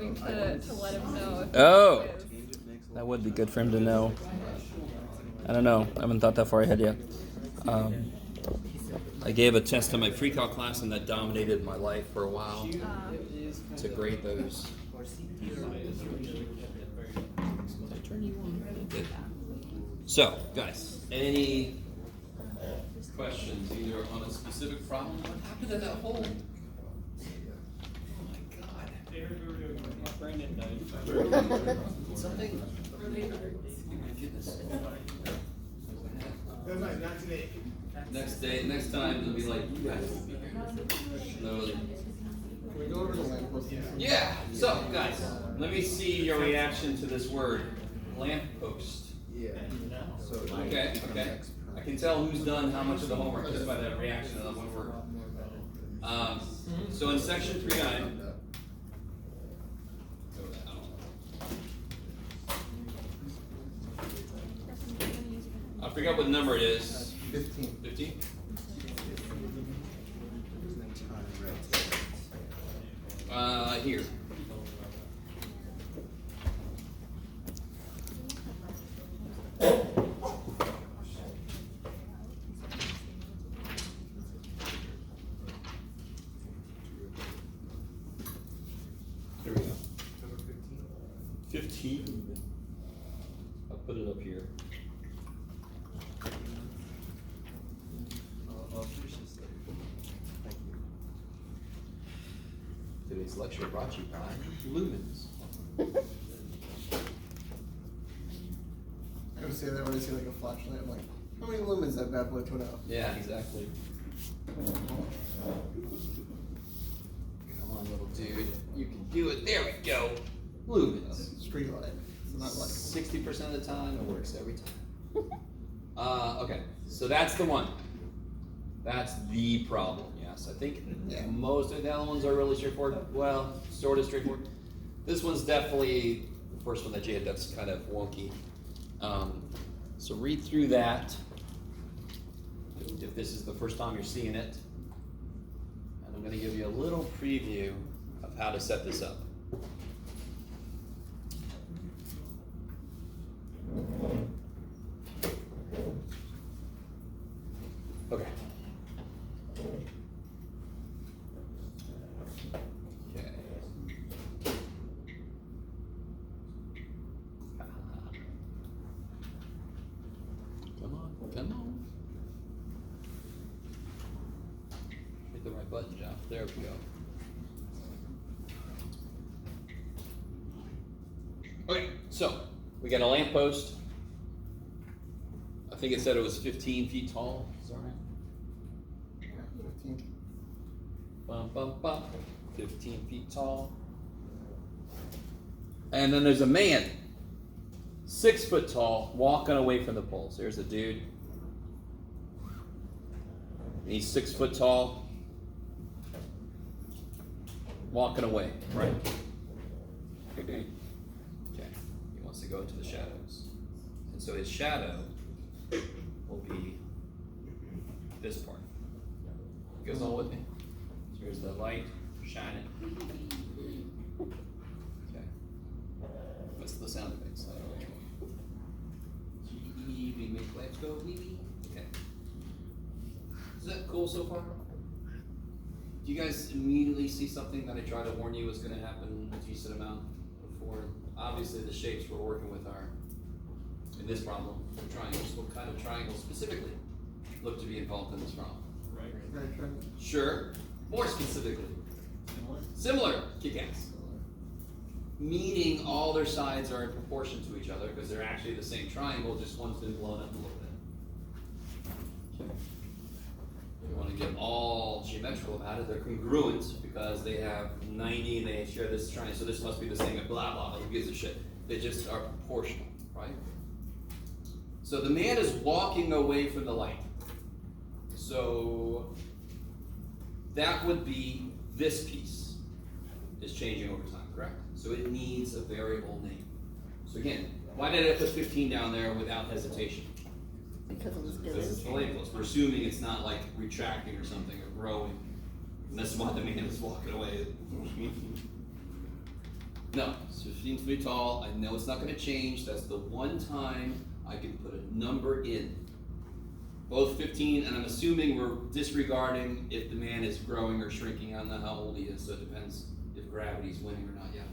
hoping to let him know. If Oh, that would be good for him to know. I don't know. I haven't thought that far ahead yet. I gave a test to my pre-cal class, and that dominated my life for a while. To grade those. So, guys, any questions either on a specific problem? What happened to that hole? Oh my God! Brandon died. Something. Oh my goodness. Not today. Next time it'll be like, you guys won't be here. Slowly. Can we go over the lamppost? Yeah. So, guys, let me see your reaction to this word, lamppost. Yeah. So Okay. I can tell who's done how much of the homework just by that reaction to that one word. So in section 3.9. I forgot what number it is. 15. 15? Here. There we go. 15. I'll put it up here. Today's lecture brought to you by lumens. I would say that when I see like a flashlight, I'm like, how many lumens that bad boy put out? Yeah, exactly. Come on, little dude. You can do it. There we go. Lumens. Street light. It's not like 60% of the time, it works every time. Okay, so that's the one. That's the problem, yes. I think most of the other ones are really straightforward. Well, sort of straightforward. This one's definitely the first one that you had that's kind of wonky. So read through that. If this is the first time you're seeing it. And I'm going to give you a little preview of how to set this up. Okay. Come on. Hit the right button, John. There we go. Okay, so we got a lamppost. I think it said it was 15 feet tall. Is that right? yeah, 15. Bum, bum, bum. 15 feet tall. And then there's a man, 6 foot tall, walking away from the poles. There's a dude. He's 6 foot tall, walking away, right? Okay. He wants to go into the shadows. And so his shadow will be this part. You guys all with me? So here's the light shining. Okay. What's the sound effects? I don't know which one. We make lights go wee wee. Okay. Is that cool so far? Do you guys immediately see something that I tried to warn you was going to happen a decent amount before? Obviously, the shapes we're working with are, in this problem, the triangles. What kind of triangles specifically look to be involved in this problem? Right triangle. Sure. More specifically. Similar. Kick-ass. Meaning all their sides are in proportion to each other because they're actually the same triangle, just one's been blown up a little bit. Okay. You want to get all geometrical about it, they're congruent because they have 90 and they share this triangle, so this must be the same, blah, blah, blah, who gives a shit? They just are proportional, right? So the man is walking away from the light. So that would be this piece is changing over time, correct? So it needs a variable name. So again, why did I put 15 down there without hesitation? Because it was Because it's good. labels. We're assuming it's not like retracting or something or growing. And that's why the man is walking away. No, it's 15 feet tall. I know it's not going to change. That's the one time I can put a number in. Both 15, and I'm assuming we're disregarding if the man is growing or shrinking. I don't know how old he is, so it depends if gravity's winning or not yet.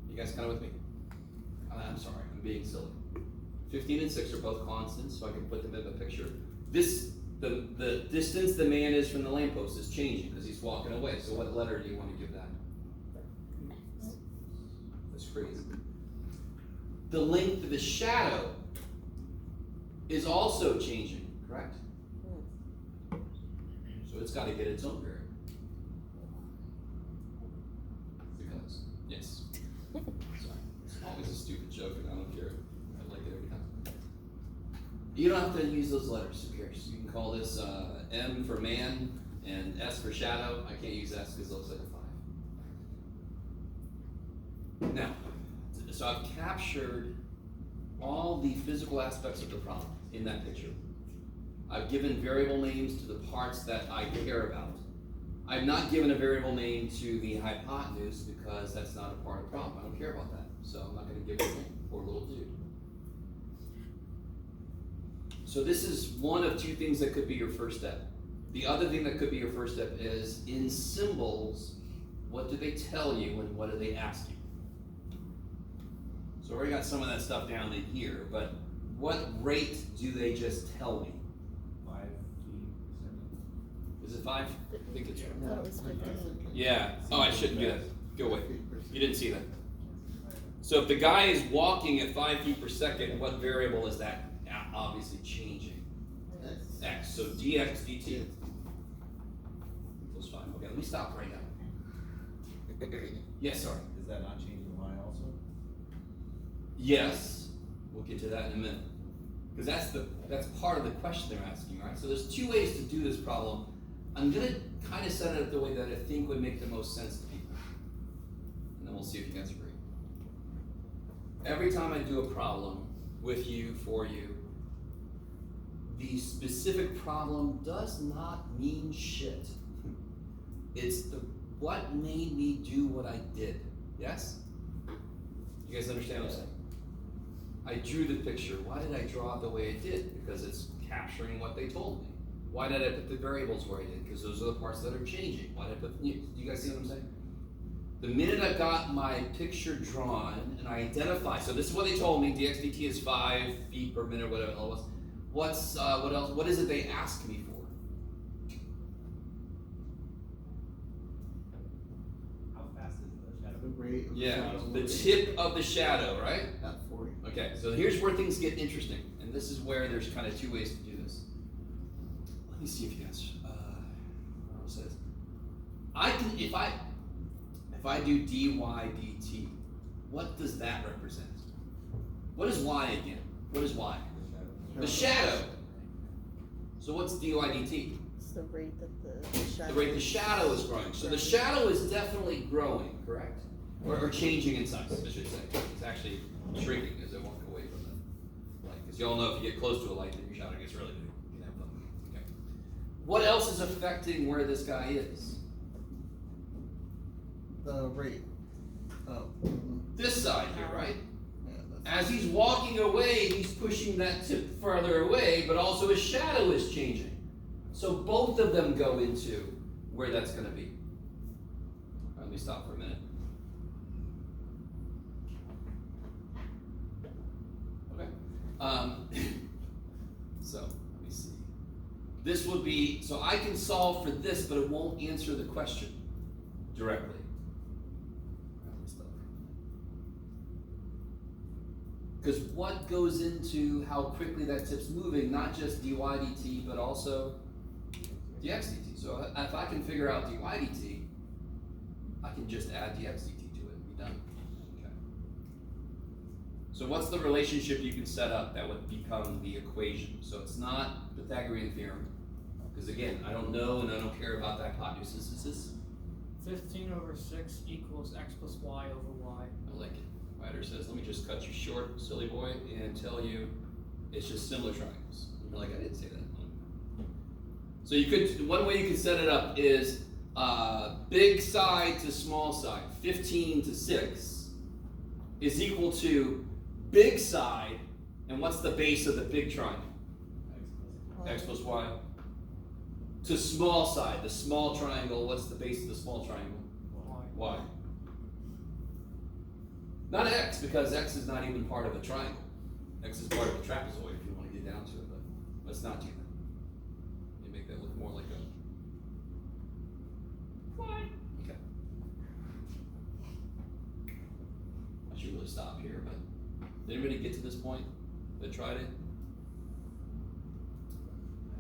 You guys kind of with me? I'm sorry, I'm being silly. 15 and 6 are both constants, so I can put them in the picture. The distance the man is from the lamppost is changing because he's walking away. So what letter do you want to give that? That's crazy. The length of the shadow is also changing, correct? So it's got to get its own variable. Because, yes. Sorry, it's always a stupid joke and I don't care. I like it every time. You don't have to use those letters, who cares? You can call this M for man and S for shadow. I can't use S because it looks like a 5. Now, so I've captured all the physical aspects of the problem in that picture. I've given variable names to the parts that I care about. I've not given a variable name to the hypotenuse because that's not a part of the problem. I don't care about that. So I'm not going to give it a name. Poor little dude. So this is one of two things that could be your first step. The other thing that could be your first step is in symbols, what do they tell you and what do they ask you? So I already got some of that stuff down in here, but what rate do they just tell me? 5 feet. Is it 5? I think it's right. I thought it was 15. Yeah. Oh, I shouldn't do that. Go away. You didn't see that. So if the guy is walking at 5 feet per second, what variable is that obviously changing? X. So dx dt equals 5. Okay, let me stop right now. Yes, sorry. Is that not changing y also? Yes, we'll get to that in a minute. Because that's part of the question they're asking, right? So there's two ways to do this problem. I'm gonna kind of set it up the way that I think would make the most sense to people. And then we'll see if you guys agree. Every time I do a problem with you, for you, the specific problem does not mean shit. It's what made me do what I did. Yes? You guys understand what I'm saying? I drew the picture. Why did I draw it the way I did? Because it's capturing what they told me. Why did I put the variables where I did? Because those are the parts that are changing. Why did I put, do you guys see what I'm saying? The minute I've got my picture drawn and I identify, so this is what they told me, dx dt is 5 feet per minute, whatever it was. What else? What is it they asked me for? How fast is the shadow? The rate of Yeah, shadow the moving tip of the shadow, right? at 40. Okay, so here's where things get interesting, and this is where there's kind of two ways to do this. Let me see if you guys, what it says. I can, if I do dy dt, what does that represent? What is y again? What is y? The shadow. So what's dy dt? It's the rate that the shadow. The rate the shadow is growing. So the shadow is definitely growing, correct? Or changing in size, I should say. It's actually shrinking as I walk away from the light. Because you all know if you get close to a light, then your shadow gets really big. You can have fun. Okay. What else is affecting where this guy is? The rate. Oh. This side here, right? Yeah, that's As he's walking away, he's pushing that tip farther away, but also his shadow is changing. So both of them go into where that's going to be. Let me stop for a minute. Okay. So let me see. This would be, so I can solve for this, but it won't answer the question directly. Because what goes into how quickly that tip's moving, not just dy dt, but also dx dt. So if I can figure out dy dt, I can just add dx dt to it and be done. Okay. So what's the relationship you can set up that would become the equation? So it's not Pythagorean theorem, because again, I don't know and I don't care about the hypotenuse. This is 15 over 6 equals x plus y over y. I like it. Writer says, let me just cut you short, silly boy, and tell you it's just similar triangles. You're like, I didn't say that. So you could, one way you can set it up is big side to small side, 15 to 6, is equal to big side, and what's the base of the big triangle? X plus y. To small side, the small triangle, what's the base of the small triangle? Y. Not x, because x is not even part of a triangle. X is part of a trapezoid if you want to get down to it, but let's not do that. You make that look more like a y. Okay. I should really stop here, but did anybody get to this point that tried it?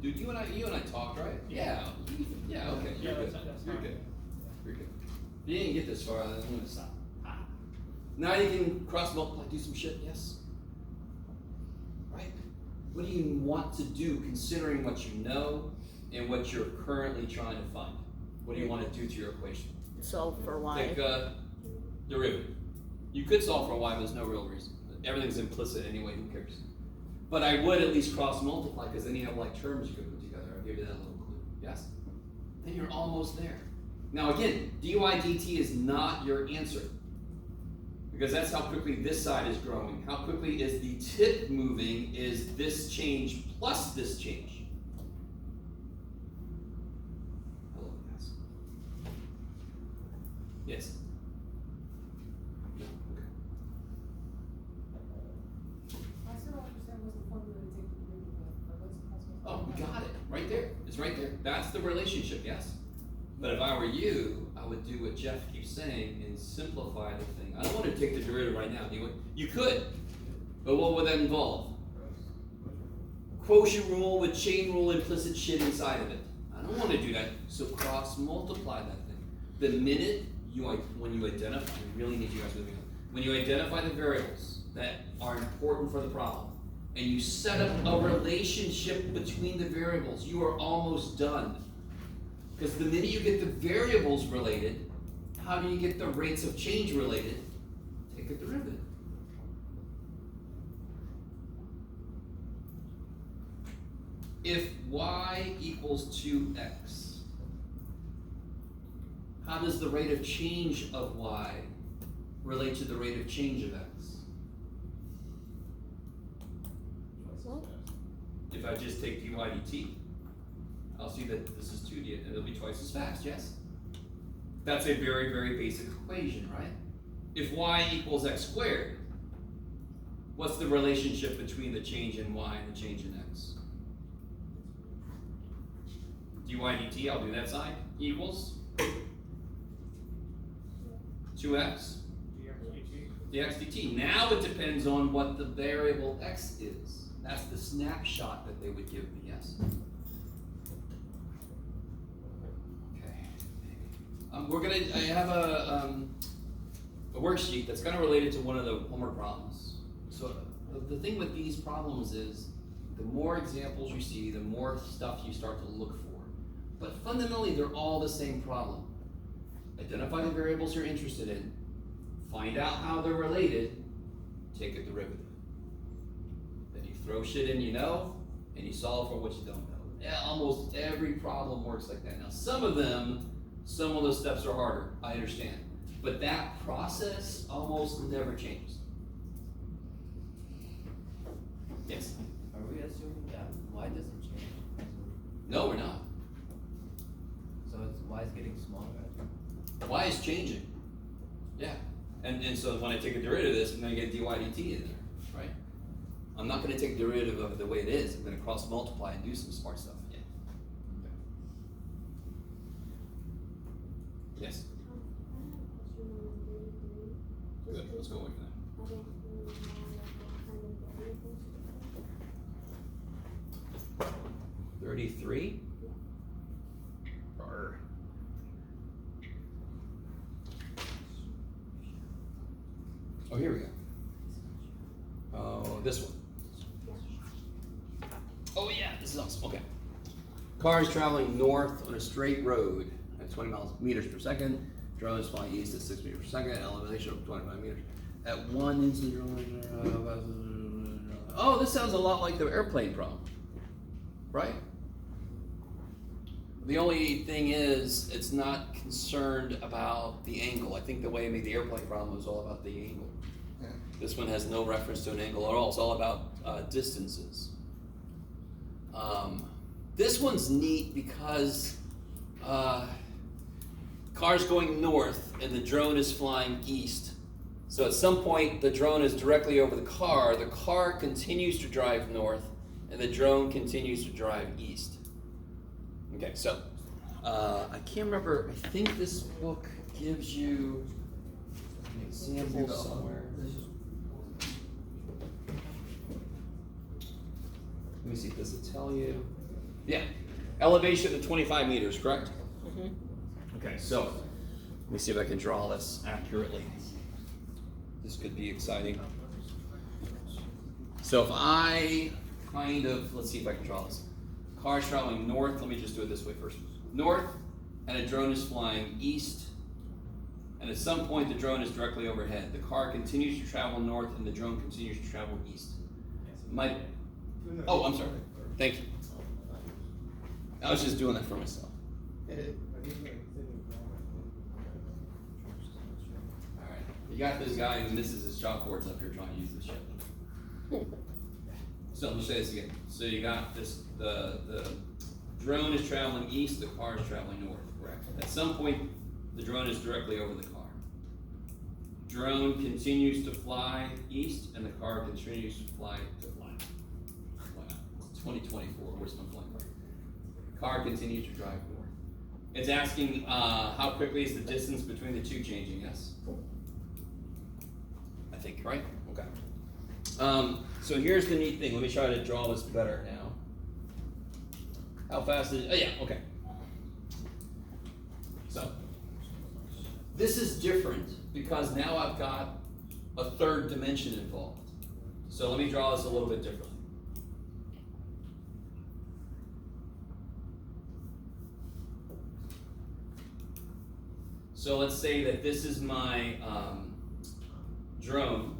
Dude, you and I talked, right? Yeah. Yeah. Okay. Yeah, You're good. that's You're fine. good. You're good. If you didn't get this far, then I'm gonna stop. Now you can cross multiply, do some shit. Yes. Right. What do you want to do, considering what you know and what you're currently trying to find? What do you want to do to your equation? Solve for y. Take a derivative. You could solve for y, but there's no real reason. Everything's implicit anyway. Who cares? But I would at least cross multiply, because then you have like terms you could put together. I'll give you that little clue. Yes? Then you're almost there. Now again, dy dt is not your answer, because that's how quickly this side is growing. How quickly is the tip moving is this change plus this change. Hello, guys. Yes? No? Okay. I still don't understand what's the formula to take the derivative of, or what's the possible. Oh, we got it. Right there. It's right there. That's the relationship, yes? But if I were you, I would do what Jeff keeps saying and simplify the thing. I don't want to take the derivative right now. Do you? You could. But what would that involve? Quotient rule with chain rule implicit shit inside of it. I don't want to do that. So cross multiply that thing. The minute when you identify, I really need you guys moving on. When you identify the variables that are important for the problem, and you set up a relationship between the variables, you are almost done. Because the minute you get the variables related, how do you get the rates of change related? Take a derivative. If y equals 2x, how does the rate of change of y relate to the rate of change of x? If I just take dy dt, I'll see that this is 2d, and it'll be twice as fast, yes? That's a very, very basic equation, right? If y equals x squared, what's the relationship between the change in y and the change in x? dy dt, I'll do that side, equals 2x dx dt. Now it depends on what the variable x is. That's the snapshot that they would give me, yes? Okay. I have a worksheet that's kind of related to one of the homework problems. So the thing with these problems is, the more examples you see, the more stuff you start to look for. But fundamentally, they're all the same problem. Identify the variables you're interested in, find out how they're related, take a derivative. Then you throw shit in you know, and you solve for what you don't know. Yeah, almost every problem works like that. Now, some of those steps are harder, I understand. But that process almost never changes. Yes? Are we assuming that y doesn't change? No, we're not. So it's y is getting smaller? Y is changing. Yeah. And so when I take a derivative of this, I'm going to get dy dt in there, right? I'm not going to take a derivative of it the way it is. I'm going to cross multiply and do some smart stuff. Yeah. Yes? Good. Let's go away from that. 33? Arr. Oh, here we go. Oh, this one. Oh yeah, this is awesome. Okay. Car is traveling north on a straight road at 20 meters per second. Drone is flying east at 6 meters per second. Elevation of 25 meters. At 1 instant. Oh, this sounds a lot like the airplane problem, right? The only thing is, it's not concerned about the angle. I think the way I made the airplane problem was all about the angle. Yeah. This one has no reference to an angle at all. It's all about distances. This one's neat because car's going north and the drone is flying east. So at some point, the drone is directly over the car continues to drive north, and the drone continues to drive east. Okay, so I can't remember, I think this book gives you an example somewhere. Let me see, does it tell you? Yeah, elevation to 25 meters, correct? Okay, so let me see if I can draw this accurately. This could be exciting. So if I let's see if I can draw this. Car's traveling north, let me just do it this way first. North, and a drone is flying east, and at some point the drone is directly overhead. The car continues to travel north and the drone continues to travel east. Oh, I'm sorry. Thank you. I was just doing that for myself. Alright, you got this guy who misses his chalkboards up here trying to use this shit. So let me say this again. So you got this, the drone is traveling east, the car is traveling north, correct? At some point, the drone is directly over the car. Drone continues to fly east, and the car continues to fly. It's 2024, where's my flying car? Car continues to drive north. It's asking how quickly is the distance between the two changing, yes? I think, right? Okay. So here's the neat thing. Let me try to draw this better now. How fast is it? Oh, yeah, okay. So, this is different because now I've got a third dimension involved. So let me draw this a little bit differently. So let's say that this is my drone.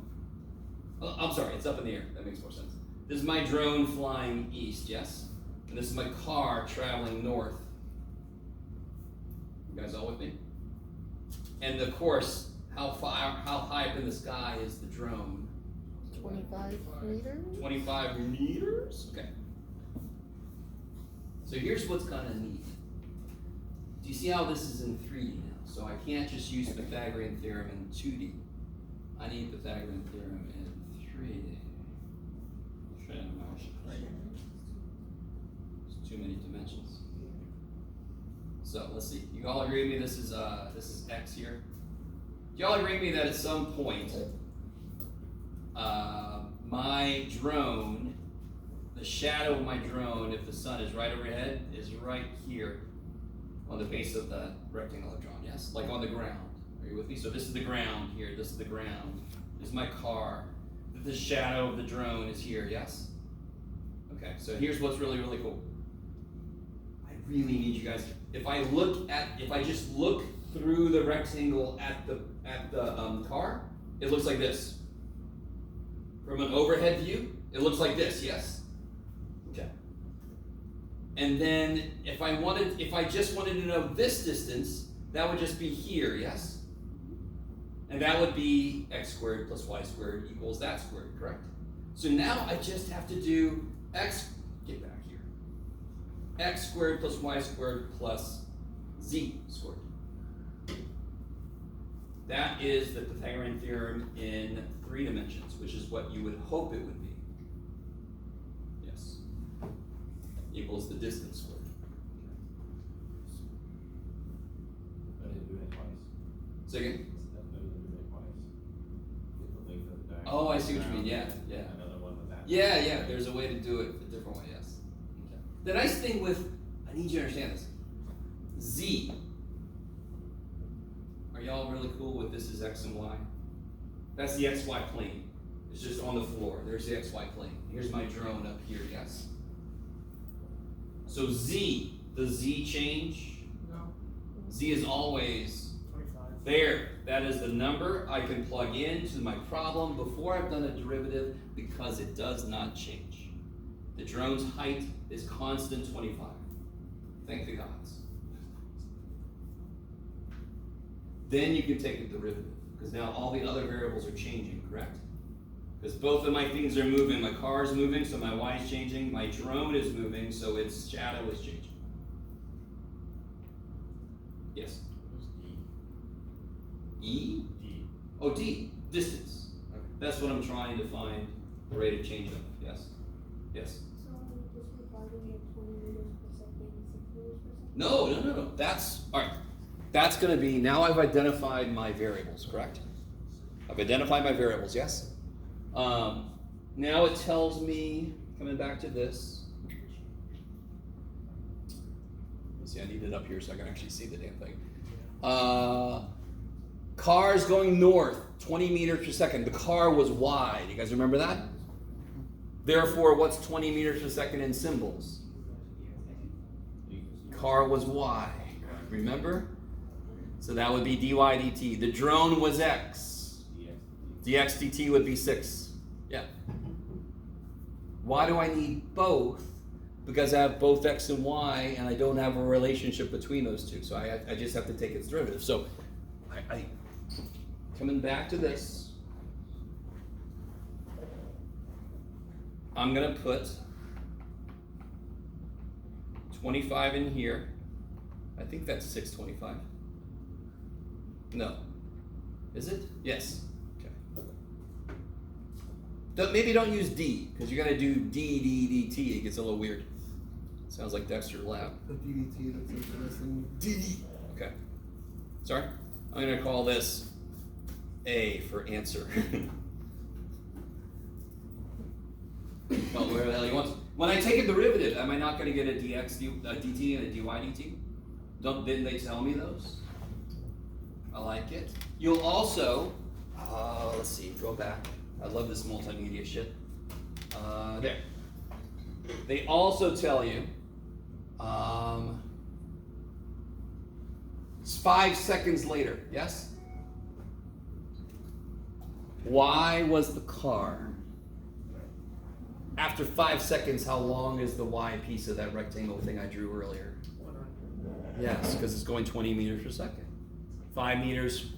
Oh, I'm sorry, it's up in the air. That makes more sense. This is my drone flying east, yes? And this is my car traveling north. You guys all with me? And of course, how high up in the sky is the drone? 25 meters? 25 meters? Okay. So here's what's kind of neat. Do you see how this is in 3D now? So I can't just use Pythagorean theorem in 2D. I need Pythagorean theorem in 3D. There's too many dimensions. So let's see. You all agree with me? This is x here. Do you all agree with me that at some point, my drone, the shadow of my drone, if the sun is right overhead, is right here on the base of the rectangle I've drawn, yes? Like on the ground. Are you with me? So this is the ground here, this is the ground. This is my car. The shadow of the drone is here, yes? Okay, so here's what's really, really cool. I really need you guys, if I just look through the rectangle at the car, it looks like this. From an overhead view, it looks like this, yes? Okay. And then if I just wanted to know this distance, that would just be here, yes? And that would be x squared plus y squared equals that squared, correct? So now I just have to do get back here. X squared plus y squared plus z squared. That is the Pythagorean theorem in 3 dimensions, which is what you would hope it would be. Yes. Equals the distance squared. I didn't do that twice. Say again? I didn't do that twice. Get the length of the diagonal. Oh, I see what you mean. Yeah, yeah. Another one with that. Yeah. There's a way to do it a different way. Yes. Okay. The nice thing with, I need you to understand this. Z. Are y'all really cool with this is x and y? That's the xy plane. It's just on the floor. There's the xy plane. Here's my drone up here. Yes. So Z, the Z change. No, Z is always 25. there. That is the number I can plug into my problem before I've done a derivative because it does not change. The drone's height is constant 25. Thank the gods. Then you can take a derivative, because now all the other variables are changing, correct? Because both of my things are moving. My car is moving, so my y is changing. My drone is moving, so its shadow is changing. Yes? E? D. Oh, D. Distance. Okay. That's what I'm trying to find the rate of change of. Yes? Yes? So disregarding the 20 meters per second and 6 meters per second? No. That's, all right. That's going to be, now I've identified my variables, correct? I've identified my variables, yes? Now it tells me, coming back to this. Let's see, I need it up here so I can actually see the damn thing. Cars going north, 20 meters per second. The car was Y. You guys remember that? Therefore, what's 20 meters per second in symbols? Car was Y. Remember? So that would be dy dt. The drone was x. dx dt would be 6. Yeah. Why do I need both? Because I have both x and y, and I don't have a relationship between those two. So I just have to take its derivative. So I coming back to this, I'm going to put 25 in here. I think that's 625. No. Is it? Yes. Okay. Maybe don't use D, because you're going to do d dt. It gets a little weird. Sounds like Dexter Lab. The DDT, that's interesting. D. Okay. Sorry? I'm going to call this A for answer. Well, where the hell you want. When I take a derivative, am I not going to get a dt and a dy dt? Didn't they tell me those? I like it. You'll also, let's see, go back. I love this multimedia shit. There. They also tell you, it's 5 seconds later, yes? Y was the car. After 5 seconds, how long is the Y piece of that rectangle thing I drew earlier? 100. Yes, because it's going 20 meters per second. 5 meters,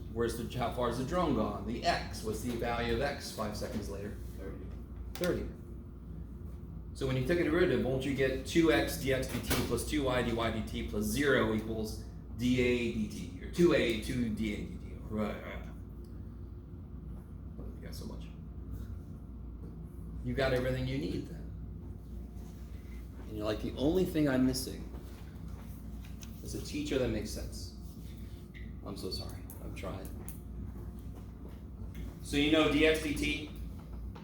how far is the drone gone? The x, what's the value of x 5 seconds later? 30. So when you take a derivative, won't you get 2x dx dt plus 2y dy dt plus 0 equals dA dt, or 2a 2 dA dt. Right. You got so much. You got everything you need then. And you're like, the only thing I'm missing is a teacher that makes sense. I'm so sorry. I'm trying. So you know dx dt.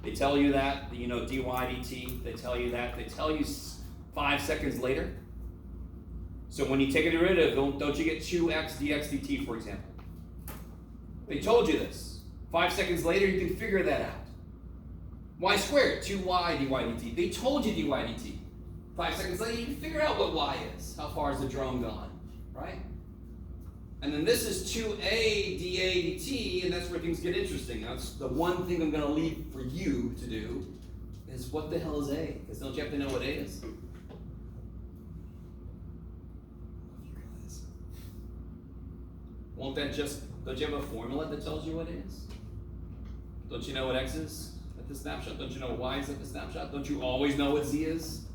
They tell you that. You know dy dt. They tell you that. They tell you 5 seconds later. So when you take a derivative, don't you get 2x dx dt, for example? They told you this. 5 seconds later, you can figure that out. Y squared, 2y dy dt. They told you dy dt. 5 seconds later, you can figure out what y is. How far is the drone gone, right? And then this is 2a dA dt, and that's where things get interesting. That's the one thing I'm going to leave for you to do, is what the hell is a? Because don't you have to know what a is? Won't that don't you have a formula that tells you what it is? Don't you know what x is at the snapshot? Don't you know what y is at the snapshot? Don't you always know what z is?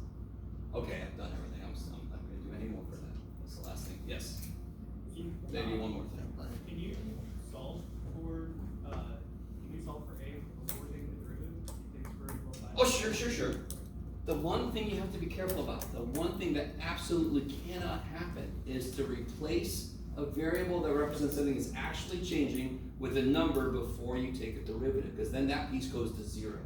Okay, I've done everything. I'm not going to do any more for that. That's the last thing. Yes? Maybe one more thing. Can you solve for A before taking the derivative? You think it's very well back? Oh, sure. The one thing you have to be careful about, the one thing that absolutely cannot happen, is to replace a variable that represents something that's actually changing with a number before you take a derivative, because then that piece goes to 0.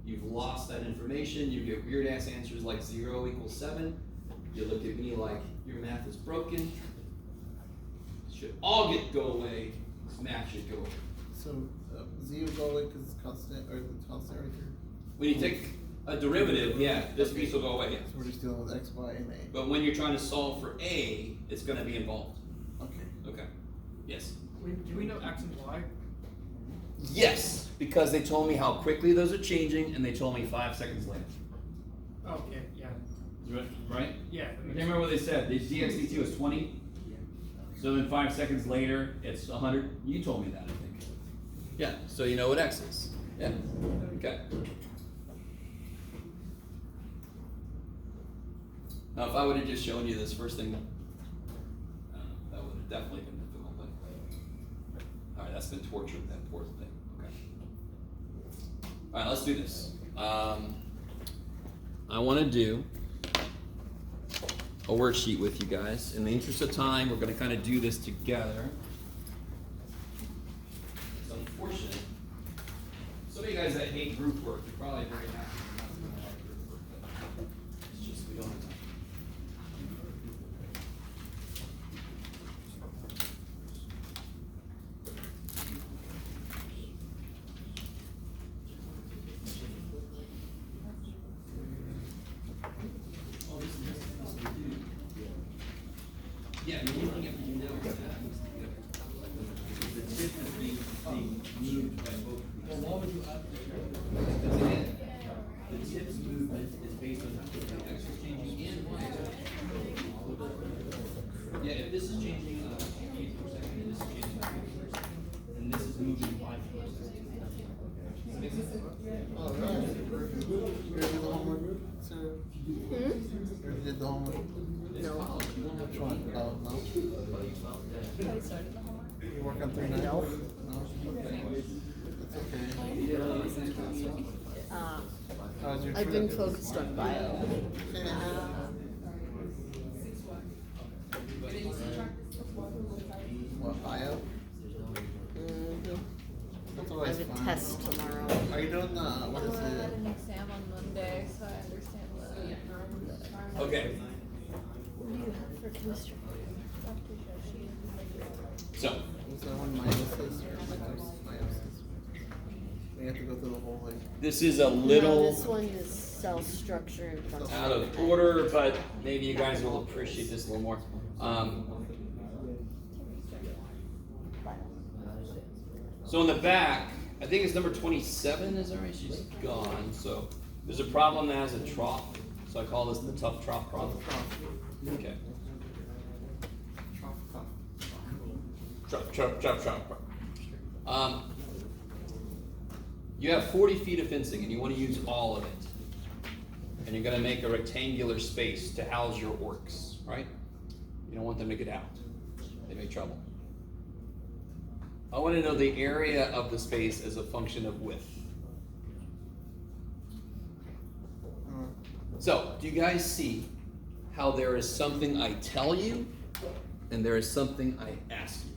You've lost that information. You get weird ass answers like 0 equals 7. You look at me like your math is broken. Should all go away. This math should go away. So z will go away because it's constant, or the constant right here. When you take a derivative, yeah, this piece will go away. So we're just dealing with x, y, and a. But when you're trying to solve for a, it's going to be involved. Okay. Okay. Yes. Do we know x and y? Yes, because they told me how quickly those are changing, and they told me 5 seconds later. Okay, yeah. Right? Yeah. I can't remember what they said. The dx/dt was 20. So then 5 seconds later, it's 100. You told me that, I think. Yeah. So you know what x is. Yeah. Okay. Now, if I would have just shown you this first thing, that would have definitely been difficult. But all right, that's been torture. That poor thing. Okay. All right, let's do this. I want to do a worksheet with you guys. In the interest of time, we're going to kind of do this together. It's unfortunate. Some of you guys that hate group work, you're probably very happy not to like group work, but it's just we don't have time. Yeah, you're looking at you know that. The tip is being moved by both. Well, why would you add Because again, the tip's movement is based on the x is changing and y is changing. Yeah, if this is changing feet per second, and this is changing feet per second, and this is moving 5 per second. Does that make sense? Oh, right. You did the homework, sir? You did the homework? It's college, you won't have Which to one? be here. Oh, no? Have you started the homework? You work on 3 now? No? Okay. That's okay. How's your I've been trip? focused on bio. What, bio? Mhm. That's I always have a fun. test tomorrow. Are you doing what is I had it? an exam on Monday, so I understand the. Okay, What do you have for chemistry? Dr. Joshi. so Was that one meiosis or meiosis? We have to go through the whole like. this is a No, little this one is cell structure and function. out of order, but maybe you guys will appreciate this a little more. So in the back, I think it's number 27, is that right? She's gone. So there's a problem that has a trough. So I call this the tough trough problem. Okay. Trough. You have 40 feet of fencing and you want to use all of it. And you're going to make a rectangular space to house your orcs, right? You don't want them to get out. They make trouble. I want to know the area of the space as a function of width. So, do you guys see how there is something I tell you and there is something I ask you?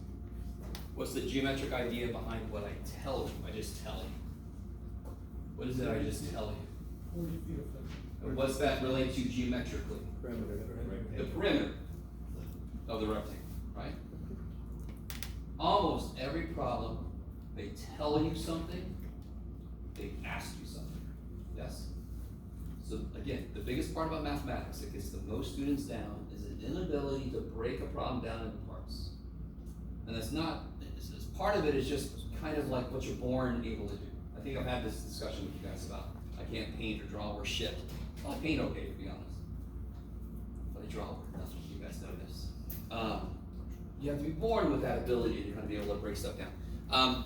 What's the geometric idea behind what I tell you? I just tell you. What is it I just tell you? And what's that relate to geometrically? The perimeter of the rectangle, right? Almost every problem, they tell you something, they ask you something. Yes? So again, the biggest part about mathematics that gets the most students down is an inability to break a problem down into parts. And that's not, part of it is just kind of like what you're born able to do. I think I've had this discussion with you guys about I can't paint or draw or shit. Well, I paint okay, to be honest. But I draw enough, you guys know this. You have to be born with that ability to kind of be able to break stuff down.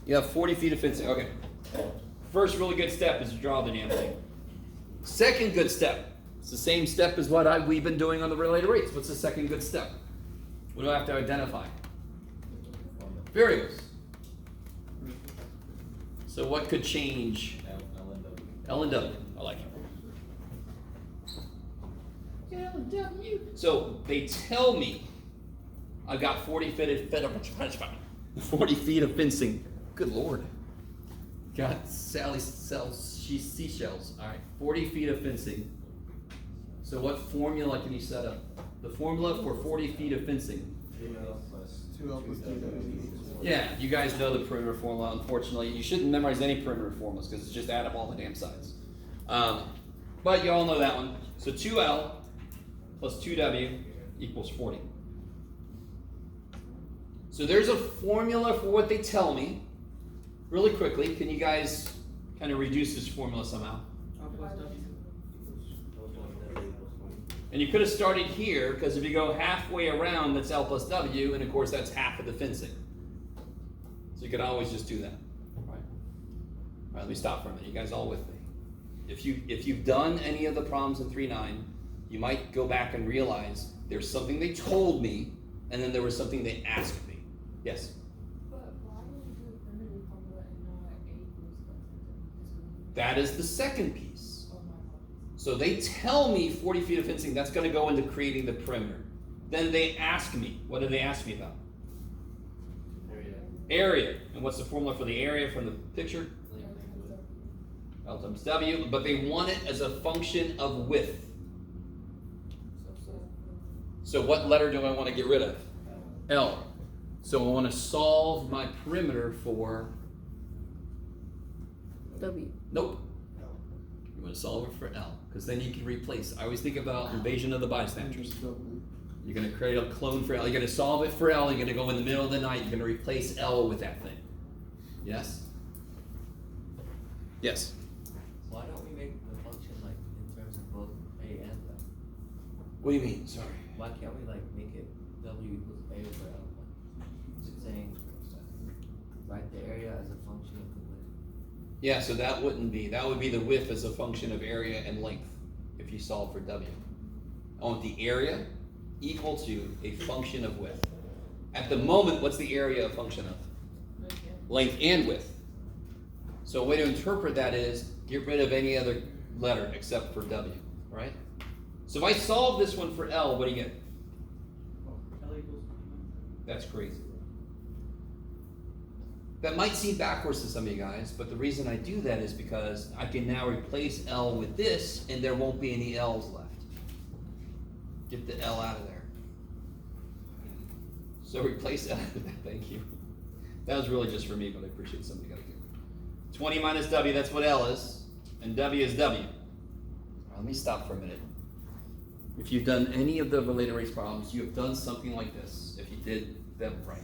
You have 40 feet of fencing. Okay. First really good step is to draw the damn thing. Second good step. It's the same step as what we've been doing on the related rates. What's the second good step? What do I have to identify? Variables. So what could change? L and W. I like it. L and W. So they tell me I've got 40 feet of fencing. Good Lord. Got Sally sells seashells. All right, 40 feet of fencing. So what formula can you set up? The formula for 40 feet of fencing. 2L plus 2W. Yeah, you guys know the perimeter formula. Unfortunately, you shouldn't memorize any perimeter formulas because it's just add up all the damn sides. But you all know that one. So 2L plus 2W equals 40. So there's a formula for what they tell me. Really quickly, can you guys kind of reduce this formula somehow? And you could have started here, because if you go halfway around, that's L plus W, and of course that's half of the fencing. So you could always just do that. Right? All right, let me stop for a minute. You guys all with me? If you've done any of the problems in 3.9, you might go back and realize there's something they told me, and then there was something they asked me. Yes? But why do we do a primitive formula and not A equals delta? That is the second piece. Oh my God. So they tell me 40 feet of fencing, that's going to go into creating the perimeter. Then they ask me, what do they ask me about? Area. And what's the formula for the area from the picture? L times W, but they want it as a function of width. So what letter do I want to get rid of? L. So I want to solve my perimeter for W. nope. You want to solve it for L, because then you can replace. I always think about invasion of the bystanders. You're going to create a clone for L. You're going to solve it for L. You're going to go in the middle of the night. You're going to replace L with that thing. Yes? Yes? Why don't we make the function like in terms of both A and W? What do you mean? Sorry. Why can't we like make it W equals A over L? Just saying, write the area as a function of the width. Yeah, so that would be the width as a function of area and length if you solve for W. I want the area equal to a function of width. At the moment, what's the area a function of? Length and width. So a way to interpret that is get rid of any other letter except for W, right? So if I solve this one for L, what do you get? L equals 29. That's crazy. That might seem backwards to some of you guys, but the reason I do that is because I can now replace L with this, and there won't be any L's left. Get the L out of there. So replace L with that, thank you. That was really just for me, but I appreciate somebody got to do it. 20 minus W, that's what L is, and W is W. All right, let me stop for a minute. If you've done any of the related race problems, you have done something like this, if you did them right.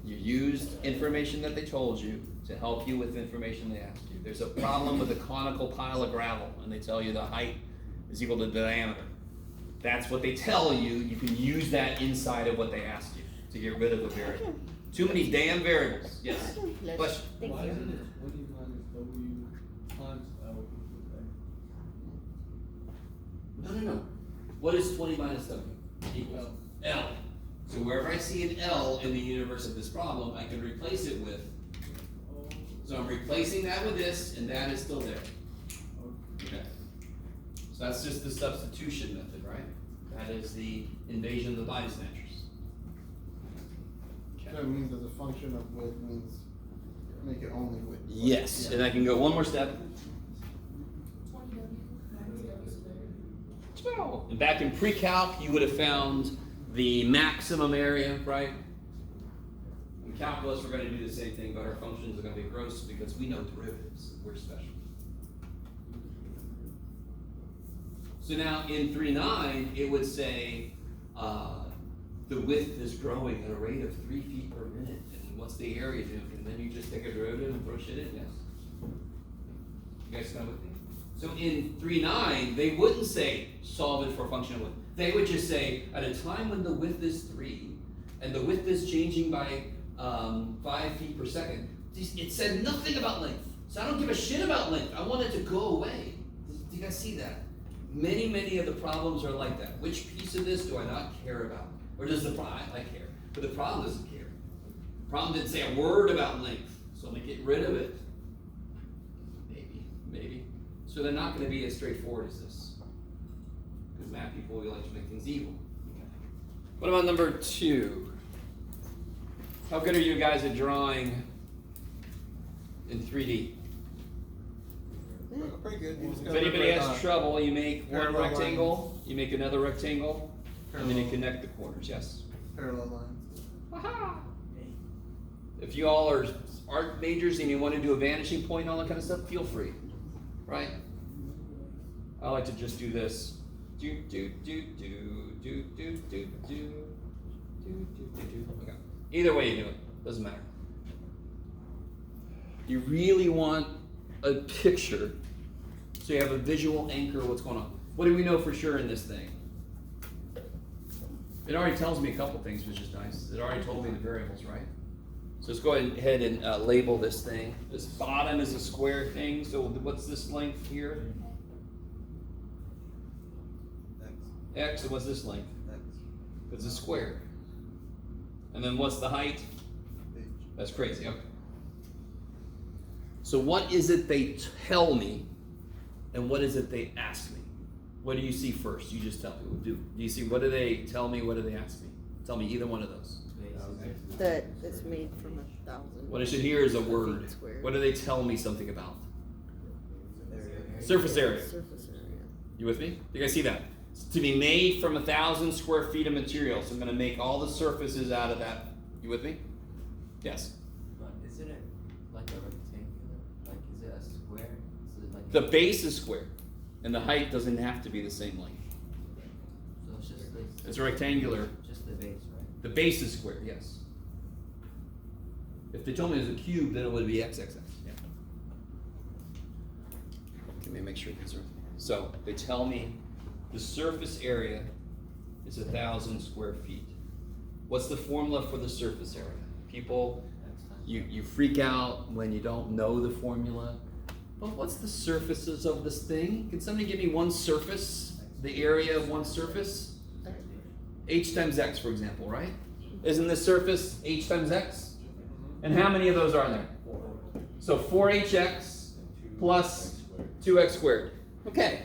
You used information that they told you to help you with information they asked you. There's a problem with a conical pile of gravel, and they tell you the height is equal to the diameter. That's what they tell you. You can use that inside of what they asked you to get rid of a variable. Too many damn variables. Yes. Question. Thank Why you. isn't it 20 minus W times L equals No. What is 20 minus W? Equals L. So wherever I see an L in the universe of this problem, I can replace it with. So I'm replacing that with this, and that is still there. Okay. So that's just the substitution method, right? That is the invasion of the bystanders. So it means that the function of width means make it only width. Yes, Yeah. and I can go one more step. 20W minus W squared. And back in pre-calc, you would have found the maximum area, right? In calculus, we're going to do the same thing, but our functions are going to be gross because we know derivatives. We're special. So now in 3.9, it would say the width is growing at a rate of 3 feet per minute. And what's the area doing? And then you just take a derivative and push it in, yes? You guys come with me? So in 3.9, they wouldn't say solve it for a function of width. They would just say at a time when the width is 3 and the width is changing by 5 feet per second, it said nothing about length. So I don't give a shit about length. I want it to go away. Do you guys see that? Many of the problems are like that. Which piece of this do I not care about? Or does the problem, I care, but the problem doesn't care. The problem didn't say a word about length, so I'm gonna get rid of it. Maybe. So they're not gonna be as straightforward as this. Because math people, we like to make things evil. Okay. What about number 2? How good are you guys at drawing in 3D? Pretty good. You just If gotta anybody look at, has trouble, you make one parallel rectangle, you make another rectangle, and then you Parallel. connect the corners, yes? parallel lines. Aha! If you all are art majors and you want to do a vanishing point and all that kind of stuff, feel free, right? I like to just do this. Okay. Either way you do it, doesn't matter. You really want a picture so you have a visual anchor of what's going on. What do we know for sure in this thing? It already tells me a couple things, which is nice. It already told me the variables, right? So let's go ahead and label this thing. This bottom is a square thing, so what's this length here? X, and what's this length? It's a square. And then what's the height? That's crazy, okay. So what is it they tell me, and what is it they ask me? What do you see first? You just tell me. Do you see, what do they tell me, what do they ask me? Tell me either one of those. That it's made from 1,000. What I should hear is a word. feet squared. What do they tell me something about? Surface area. Surface area. You with me? You guys see that? It's to be made from 1,000 square feet of material. So I'm going to make all the surfaces out of that. You with me? Yes. But isn't it like a rectangular? Like, is it a square? Is it like The base is square, and the height doesn't have to be the same length. so it's just like It's a rectangular. just the base, right? The base is square, yes. If they told me it was a cube, then it would be XXX. Yeah. Let me make sure these are. So they tell me the surface area is 1,000 square feet. What's the formula for the surface area? People, you freak out when you don't know the formula. But what's the surfaces of this thing? Can somebody give me one surface? The area of one surface? H times X, for example, right? Isn't this surface H times X? And how many of those are there? So 4HX plus 2x squared. Okay.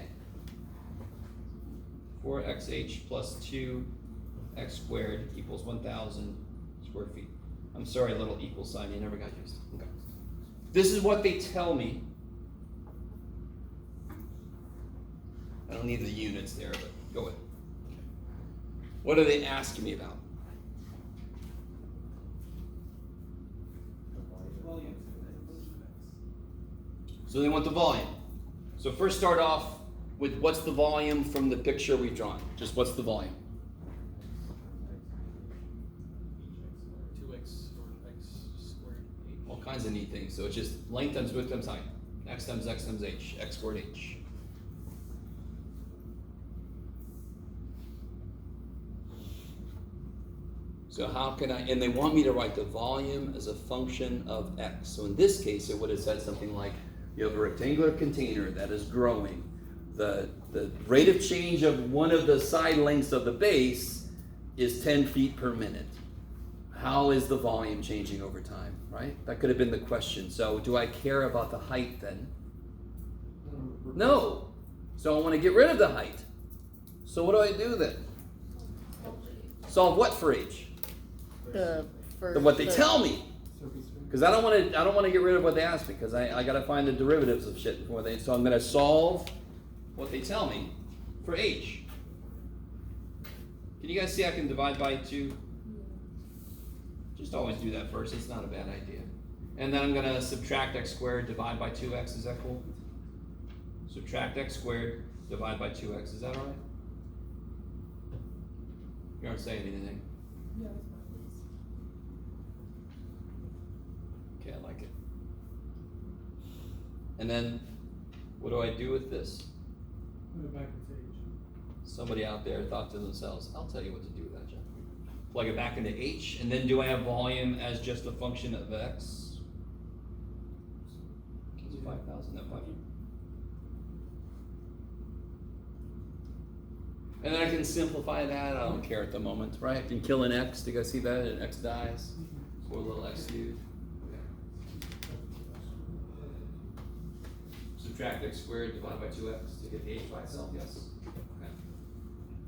4xh plus 2x squared equals 1,000 square feet. I'm sorry, little equal sign, you never got used. Okay. This is what they tell me. I don't need the units there, but go ahead. What are they asking me about? So they want the volume. So first start off with what's the volume from the picture we've drawn? Just what's the volume? 2x or x squared h. All kinds of neat things. So it's just length times width times height. X times h, x squared h. So how can I, and they want me to write the volume as a function of x. So in this case, it would have said something like, you have a rectangular container that is growing. The rate of change of one of the side lengths of the base is 10 feet per minute. How is the volume changing over time, right? That could have been the question. So do I care about the height then? No. So I want to get rid of the height. So what do I do then? Solve what for h? What they tell me. Because I don't want to get rid of what they ask me, because I got to find the derivatives of shit before they. So I'm going to solve what they tell me for h. Can you guys see I can divide by 2? Just always do that first. It's not a bad idea. And then I'm going to subtract x squared, divide by 2x. Is that cool? Subtract x squared, divide by 2x. Is that all right? You aren't saying anything. Yeah, that's fine. Okay, I like it. And then, what do I do with this? Put it back into h. Somebody out there thought to themselves, I'll tell you what to do with that, Jeff. Plug it back into h, and then do I have volume as just a function of x? Is it 5,000? No, 5. And then I can simplify that. I don't care at the moment, right? I can kill an x. Do you guys see that? And x dies. Or a little x cubed. Subtract x squared, divide by 2x to get the h by itself, yes? Okay.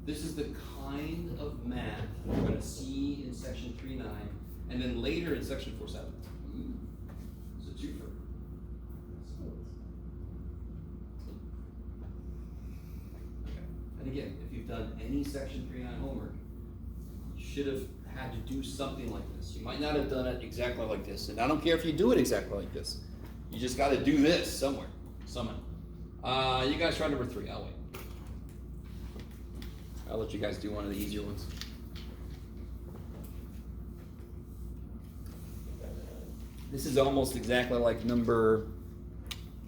This is the kind of math we're going to see in section 3.9 and then later in section 4.7. It's a twofer. Okay. And again, if you've done any section 3.9 homework, you should have had to do something like this. You might not have done it exactly like this, and I don't care if you do it exactly like this. You just got to do this somewhere. Someone. You guys try number 3. I'll wait. I'll let you guys do one of the easier ones. This is almost exactly like number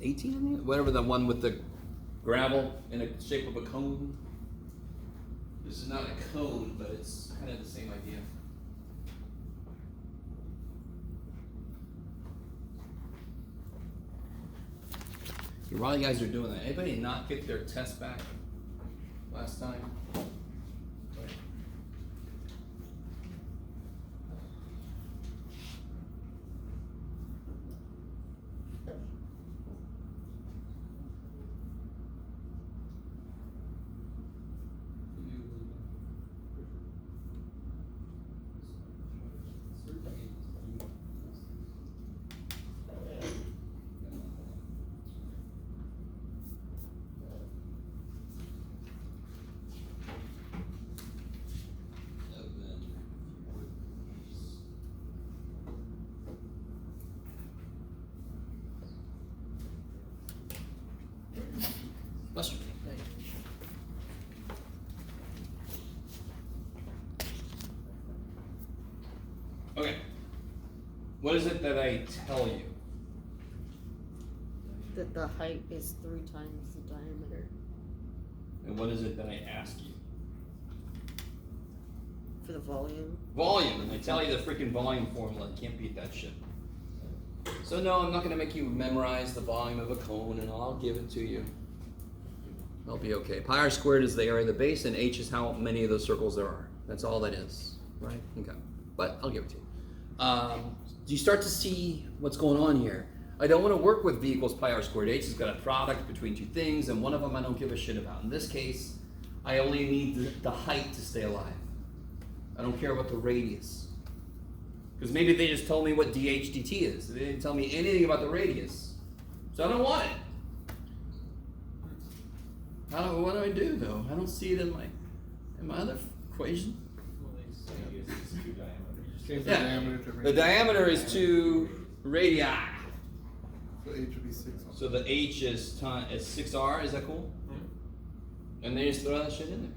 18, whatever the one with the gravel in the shape of a cone. This is not a cone, but it's kind of the same idea. Okay, while you guys are doing that, anybody not get their test back last time? Buster. Okay. What is it that I tell you? That the height is 3 times the diameter And what is it that I ask you? for the volume. Volume, and I tell you the freaking volume formula. You can't beat that shit. So no, I'm not gonna make you memorize the volume of a cone, and I'll give it to you. I'll be okay. Pi r squared is the area of the base, and h is how many of those circles there are. That's all that is, right? Okay, but I'll give it to you. Do you start to see what's going on here? I don't want to work with v equals pi r squared. H has got a product between two things, and one of them I don't give a shit about. In this case, I only need the height to stay alive. I don't care about the radius. Because maybe they just told me what dh dt is. They didn't tell me anything about the radius. So I don't want it. What do I do though? I don't see it in my other equation. Change the Yeah. diameter to The radius. diameter is 2 radii. So H would be 6. So the h is 6r. Is that cool? And they just throw that shit in there.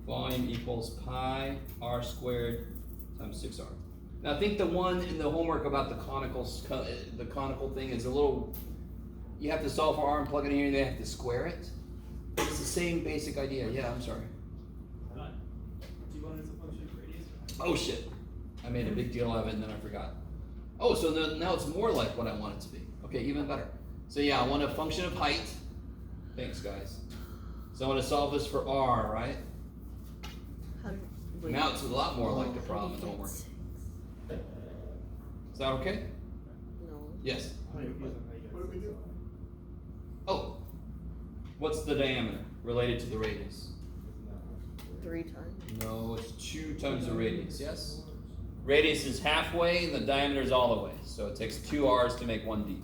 Volume equals pi r squared times 6r. Now I think the one in the homework about the conical thing is a little. You have to solve for r and plug it in here, and they have to square it. It's the same basic idea. Yeah, I'm sorry. Do you want it as a function of radius? Oh shit! I made a big deal of it and then I forgot. Oh, so now it's more like what I want it to be. Okay, even better. So yeah, I want a function of height. Thanks, guys. So I want to solve this for r, right? Wait. Now it's a lot more like the problem in the homework. Is that okay? No. Yes. What do we do? Oh, what's the diameter related to the radius? 3 times. No, it's 2 times the radius. Yes. Radius is halfway, and the diameter is all the way. So it takes 2 r's to make 1 d.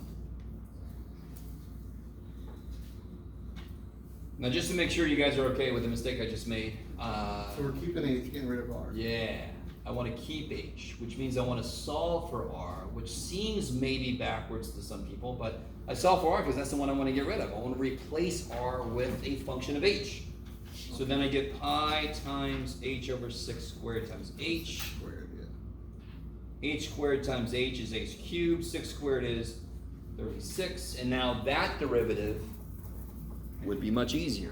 Now, just to make sure you guys are okay with the mistake I just made. So we're keeping H, getting rid of R. Yeah, I want to keep h, which means I want to solve for r, which seems maybe backwards to some people, but I solve for r because that's the one I want to get rid of. I want to replace r with a function of h. So then I get pi times h over 6 squared times h. Squared, yeah. H squared times h is h cubed. 6 squared is 36. And now that derivative would be much easier.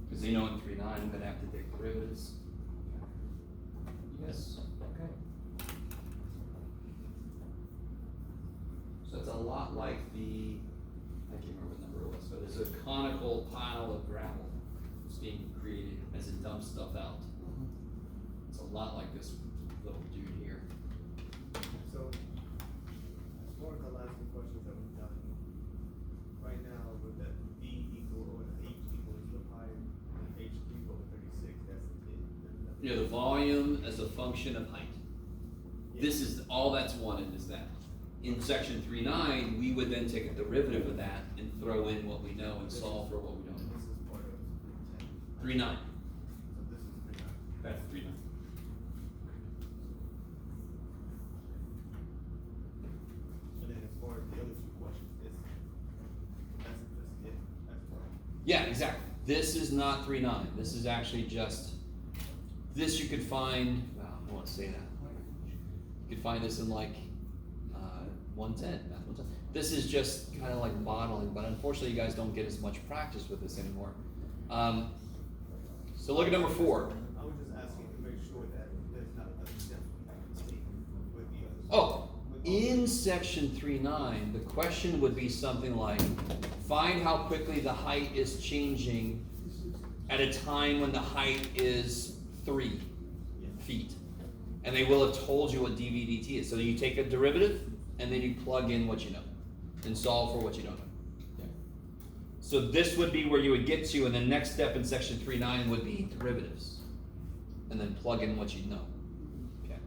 Because you know in 3.9 I'm going to have to take derivatives. Yes? Okay. So it's a lot like the, I can't remember what number it was, but it's a conical pile of gravel that's being created as it dumps stuff out. It's a lot like this little dude here. So, as far as the last two questions that we've done, right now with the D equal or the H equals the pi and H cubed over 36, that's it. There's nothing- Yeah, the volume as a function of height. This is, all that's wanted is that. In section 3.9, we would then take a derivative of that and throw in what we know and solve for what we don't know. This is part of 10. 3.9. So this is 3.9. That's 3.9. And then as far as the other two questions, that's just it, that's fine. Yeah, exactly. This is not 3.9. This is actually just, this you could find, well, I don't want to say that. You could find this in like 110, math 110. This is just kind of like modeling, but unfortunately you guys don't get as much practice with this anymore. So look at number 4. I was just asking to make sure that there's not other steps we have to take with the others. Oh, in section 3.9, the question would be something like, find how quickly the height is changing at a time when the height is 3 feet. And they will have told you what dv/dt is. So you take a derivative, and then you plug in what you know, and solve for what you don't know. Okay. So this would be where you would get to, and the next step in section 3.9 would be derivatives, and then plug in what you know. Okay.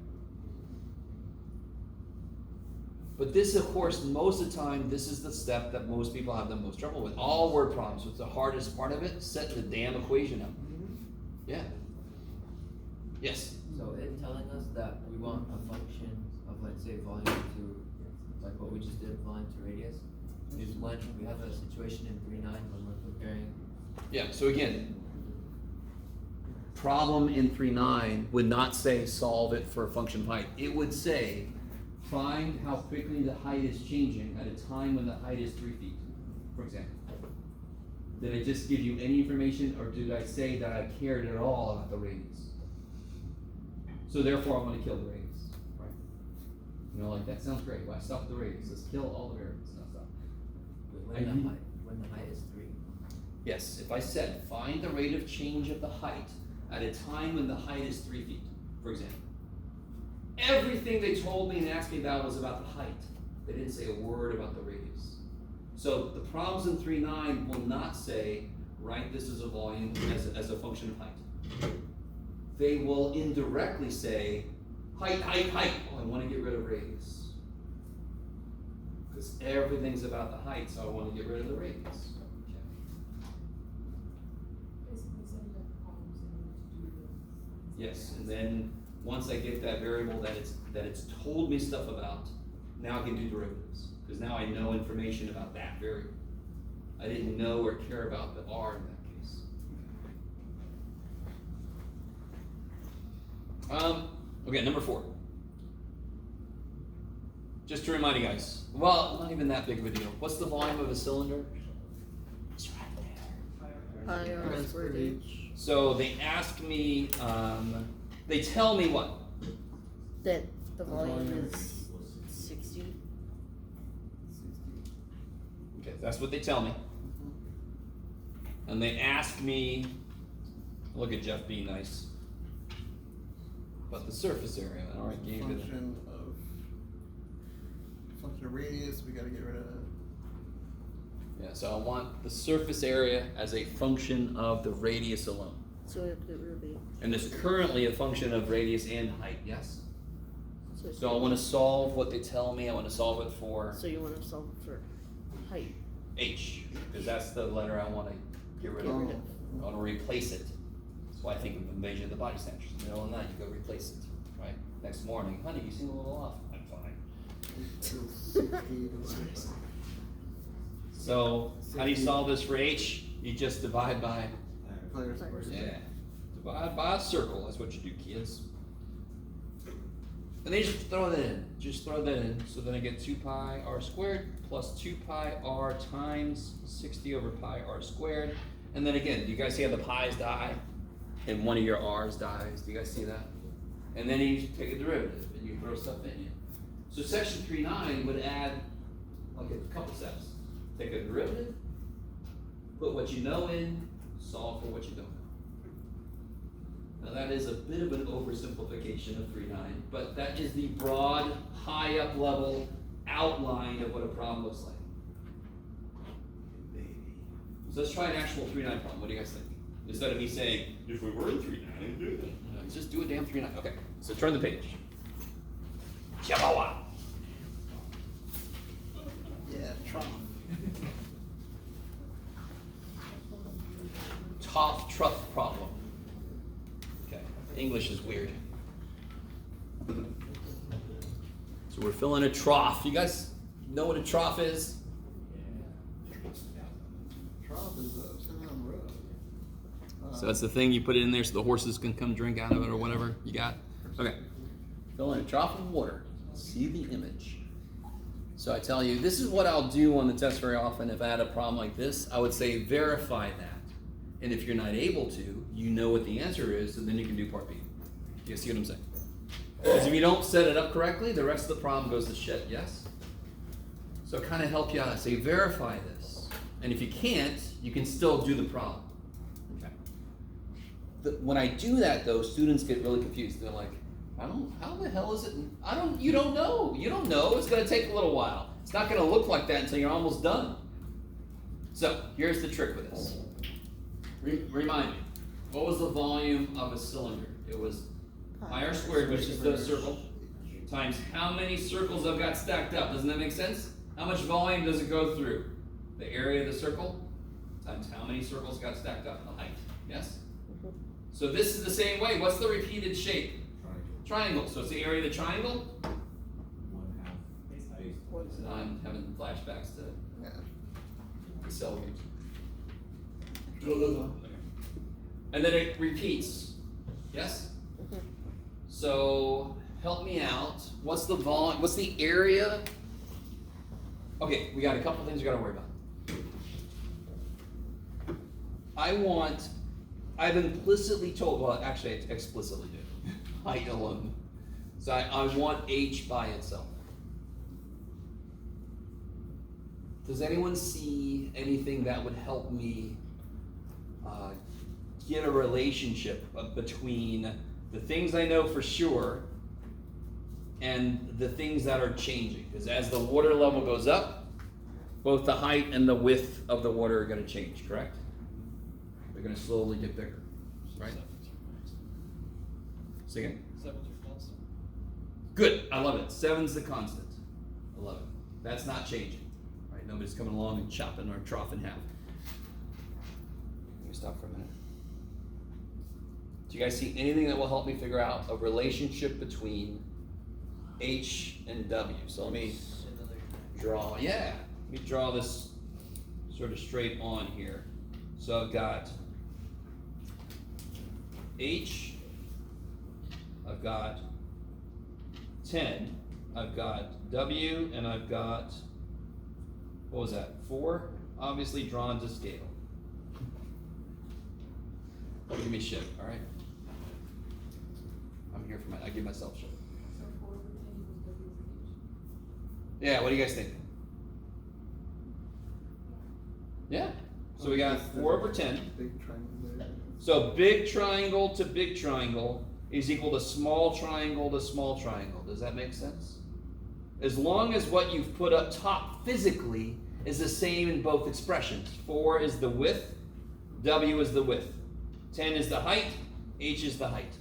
But this, of course, most of the time, this is the step that most people have the most trouble with. All word problems, what's the hardest part of it? Set the damn equation up. Yeah. Yes? So it telling us that we want a function of, let's say, volume to, like what we just did, volume to radius, is when we have a situation in 3.9 when we're comparing. Yeah, so again, problem in 3.9 would not say solve it for a function of height. It would say find how quickly the height is changing at a time when the height is 3 feet, for example. Did I just give you any information, or did I say that I cared at all about the radius? So therefore, I'm going to kill the radius, right? You know, like that sounds great. Why stop at the radius? Let's kill all the variables. No, stop. When the height is 3. Yes, if I said find the rate of change of the height at a time when the height is 3 feet, for example. Everything they told me and asked me about was about the height. They didn't say a word about the radius. So the problems in 3.9 will not say write this as a volume as a function of height. They will indirectly say height. Oh, I want to get rid of radius. Because everything's about the height, so I want to get rid of the radius. Okay. Basically setting up problems and to do the. Yes, and then once I get that variable that it's told me stuff about, now I can do derivatives. Because now I know information about that variable. I didn't know or care about the r in that case. Okay, number 4. Just to remind you guys, well, not even that big of a deal. What's the volume of a cylinder? It's right there. Pi r squared h. So they ask me, they tell me what? That the volume is 60. Okay, that's what they tell me. And they ask me, look at Jeff being nice, but the surface area. I already gave it. Function of radius, we gotta get rid of. Yeah, so I want the surface area as a function of the radius alone. So we have to get rid of h. And it's currently a function of radius and height, yes? it's So I want to solve what they tell me. I want to solve it for So you want to solve for height. h, because that's the letter I want to get rid Get of. rid of. I want to replace it. That's why I think of invasion of the body snatchers. In the middle of the night, you go replace it, right? Next morning, honey, you seem a little off. I'm fine. So, how do you solve this for h? You just divide by, yeah, divide by a circle. That's what you do, kids. And then you just throw that in. Just throw that in. So then I get 2 pi r squared plus 2 pi r times 60 over pi r squared. And then again, do you guys see how the pi's die? And one of your r's dies. Do you guys see that? And then you take a derivative and you throw stuff in here. So section 3.9 would add like a couple steps. Take a derivative, put what you know in, solve for what you don't know. Now that is a bit of an oversimplification of 3.9, but that is the broad, high up level outline of what a problem looks like. So let's try an actual 3.9 problem. What do you guys think? Instead of me saying, if we were in 3.9, we'd do that. Let's just do a damn 3.9. Okay, so turn the page. Chihuahua. Yeah, Trump. Trough problem. Okay, English is weird. So we're filling a trough. You guys know what a trough is? Trump is sitting on the road. So that's the thing you put it in there so the horses can come drink out of it or whatever you got. Okay, fill in a trough of water. See the image. So I tell you, this is what I'll do on the test very often. If I had a problem like this, I would say verify that. And if you're not able to, you know what the answer is, and then you can do part B. You see what I'm saying? Because if you don't set it up correctly, the rest of the problem goes to shit, yes? So kind of help you out. I say verify this. And if you can't, you can still do the problem. Okay. When I do that though, students get really confused. They're like, how the hell is it? You don't know. You don't know. It's going to take a little while. It's not going to look like that until you're almost done. So here's the trick with this. Remind me, what was the volume of a cylinder? It was pi r squared, which is the circle, times how many circles I've got stacked up. Doesn't that make sense? How much volume does it go through? The area of the circle times how many circles got stacked up, the height. Yes? So this is the same way. What's the repeated shape? Triangle. So it's the area of the triangle. 1/2 base. I'm having flashbacks to Yeah. the cell games. And then it repeats. Yes? So help me out. What's the volume? What's the area? Okay, we got a couple things we gotta worry about. I've implicitly told, well, actually I explicitly do. Height alone. So I want H by itself. Does anyone see anything that would help me get a relationship between the things I know for sure and the things that are changing? Because as the water level goes up, both the height and the width of the water are going to change, correct? They're going to slowly get bigger, right? Say again. 7's your constant. Good, I love it. 7's the constant. I love it. That's not changing, right? Nobody's coming along and chopping our trough in half. Let me stop for a minute. Do you guys see anything that will help me figure out a relationship between H and W? So let me draw, let me draw this sort of straight on here. So I've got H, I've got 10, I've got W, and I've got, what was that, 4? Obviously drawn to scale. Don't give me shit, all right? I'm here for I give myself shit. So 4 over 10 equals W over H. Yeah, what do you guys think? Yeah. So we got 4 over 10. Big triangle there. So big triangle to big triangle is equal to small triangle to small triangle. Does that make sense? As long as what you've put up top physically is the same in both expressions. 4 is the width, W is the width. 10 is the height, H is the height.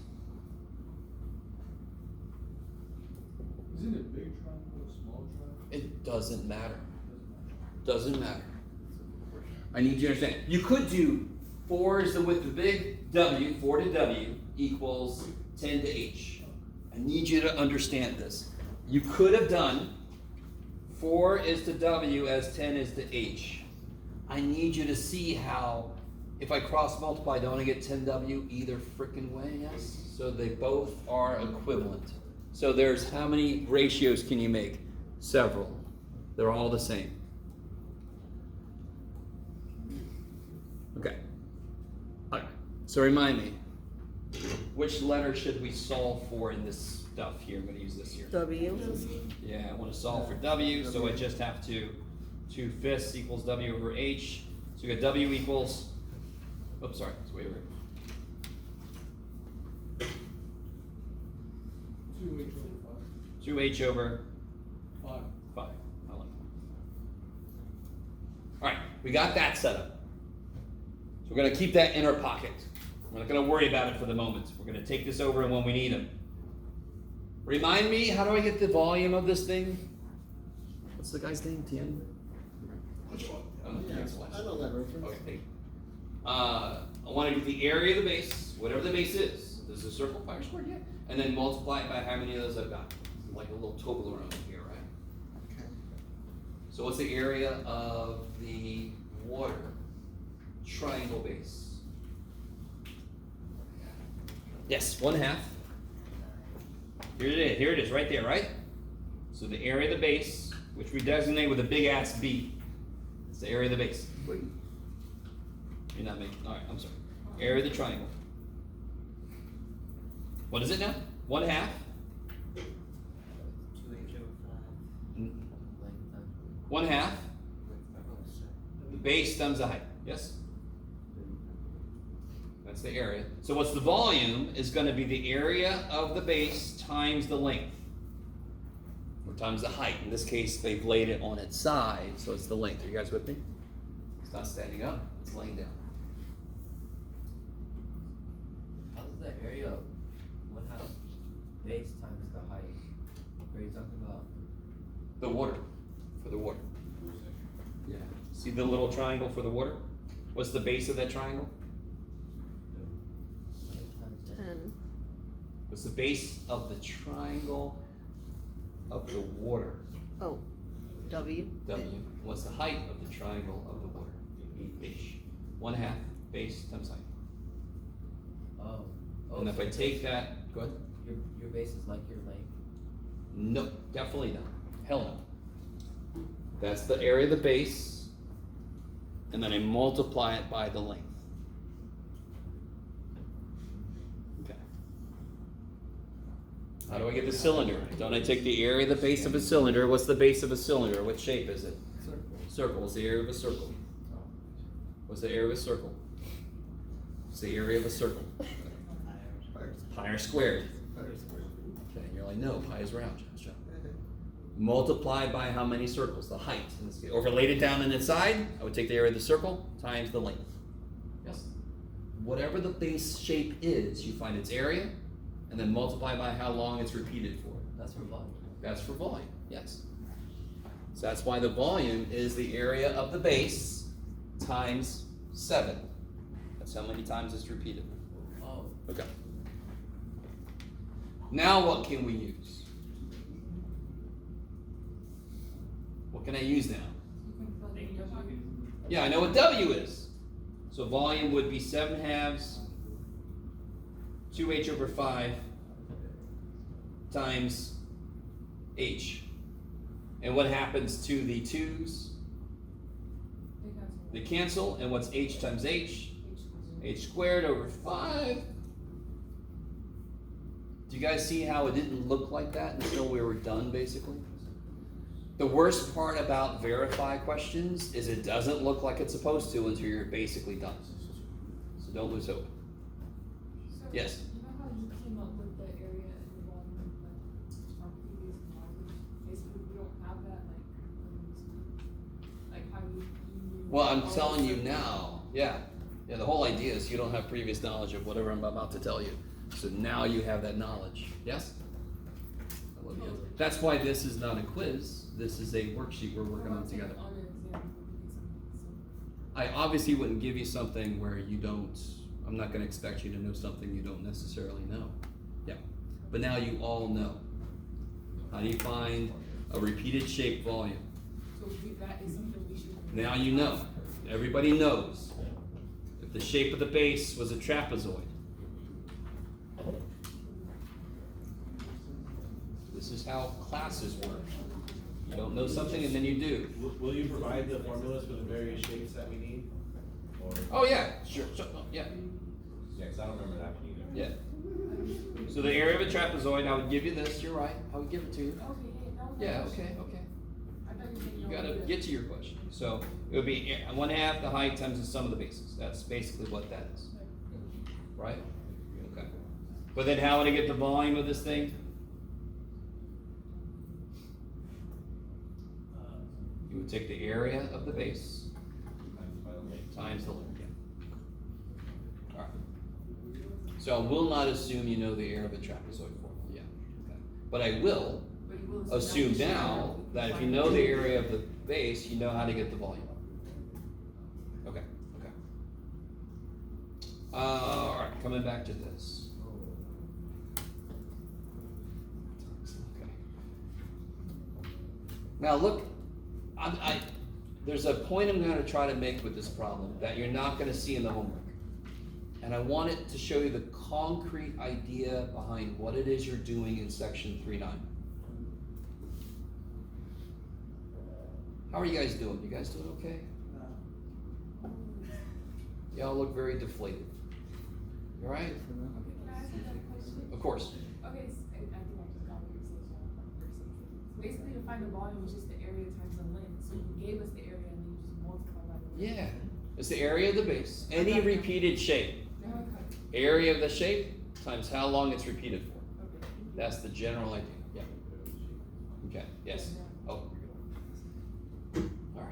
Isn't it big triangle or small triangle? It doesn't matter. Doesn't matter. I need you to understand. You could do 4 is the width of big, W, 4 to W equals 10 to H. I need you to understand this. You could have done 4 is to W as 10 is to H. I need you to see how, if I cross multiply, don't I get 10W either frickin' way? Yes? So they both are equivalent. So there's how many ratios can you make? Several. They're all the same. Okay. All right. So remind me, which letter should we solve for in this stuff here? I'm going to use this here. W. Yeah, I want to solve for W, so I just have to 2/5 equals W over H. So we got W equals, oops, sorry, it's way over. 2H over 5. I like that. All right, we got that set up. So we're going to keep that in our pocket. We're not going to worry about it for the moment. We're going to take this over and when we need them. Remind me, how do I get the volume of this thing? What's the guy's name? Tien? Which one? I know that reference. Okay. I want to get the area of the base, whatever the base is. This is a circle, pi r squared, yeah. And then multiply it by how many of those I've got. Like a little Toblerone here, right? Okay. So what's the area of the water triangle base? Yes, 1/2. Here it is, right there, right? So the area of the base which we designate with a big ass B. It's the area of the base. You're not making, alright, I'm sorry. Area of the triangle. What is it now? 1/2? 2h/5. Length times 1/2. The base times the height. Yes? That's the area. So what's the volume is going to be the area of the base times the length. Or times the height. In this case, they've laid it on its side, so it's the length. Are you guys with me? It's not standing up, it's laying down. How does the area of 1/2 base times the height? What are you talking about? The water. For the water. Yeah. See the little triangle for the water? What's the base of that triangle? Times 10. What's the base of the triangle of the water? Oh, W. W. What's the height of the triangle of the water? H. 1/2 base times height. Oh. And if I take that, go ahead. Your base is like your length. No, definitely not. Hell no. That's the area of the base, and then I multiply it by the length. Okay. How do I get the cylinder? Don't I take the area of the base of a cylinder? What's the base of a cylinder? What shape is it? Circle. What's the area of a circle? What's the area of a circle? What's the area of a circle? Pi r squared. Okay, and you're like, no, pi is round, John. Multiplied by how many circles? The height. Or if I laid it down on its side, I would take the area of the circle times the length. Yes? Whatever the base shape is, you find its area, and then multiply by how long it's repeated for. That's for volume. That's for volume, yes. So that's why the volume is the area of the base times 7. That's how many times it's repeated. Oh. Okay. Now what can we use? What can I use now? Yeah, I know what W is. So volume would be 7/2 2h/5 times h. And what happens to the 2's? They cancel, and what's h times h? h²/5. Do you guys see how it didn't look like that until we were done, basically? The worst part about verify questions is it doesn't look like it's supposed to until you're basically done. So don't lose hope. So, Yes? you know how you came up with the area and the volume, like, from previous knowledge? Basically, we don't have that, like how you knew. Well, I'm all telling you the- now. Yeah. Yeah, the whole idea is you don't have previous knowledge of whatever I'm about to tell you. So now you have that knowledge. Yes? I love you. That's why this is not a quiz. This is a worksheet we're working on together. On an exam, would be something, so. I obviously wouldn't give you something where you don't, I'm not gonna expect you to know something you don't necessarily know. Yeah, but now you all know. How do you find a repeated shape volume? So that is something we should. Now you know. Everybody knows. If the shape of the base was a trapezoid. This is how classes work. You don't know something and then you do. Will you provide the formulas for the various shapes that we need? Or? Oh yeah, sure, yeah. Yeah, 'cause I don't remember that one either. Yeah. So the area of a trapezoid, I would give you this, you're right, I would give it to you. Okay, hey, that was my Yeah, question. okay. I thought you said You no, gotta but- get to your question. So it would be 1/2 the height times the sum of the bases. That's basically what that is. Right? Okay. But then how would I get the volume of this thing? You would take the area of the base times the length. Yeah. Alright. So I will not assume you know the area of a trapezoid formula. Yeah. Okay. But I will But you will assume that you now should that if you find know it. the area of the base, you know how to get the volume. Okay, okay. Alright, coming back to this. Okay. Now look, there's a point I'm gonna try to make with this problem that you're not gonna see in the homework. And I want it to show you the concrete idea behind what it is you're doing in section 3.9. How are you guys doing? You guys doing okay? Y'all look very deflated. You alright? Can I ask you that question? Of course. Okay, I think I just got what you're saying, so basically to find the volume is just the area times the length, so you gave us the area and then you just multiply by the length. Yeah. It's the area of the base. Any repeated shape. Okay. Area of the shape times how long it's repeated for. Okay. That's the general idea. Yeah. Okay. Yes. Oh. Alright.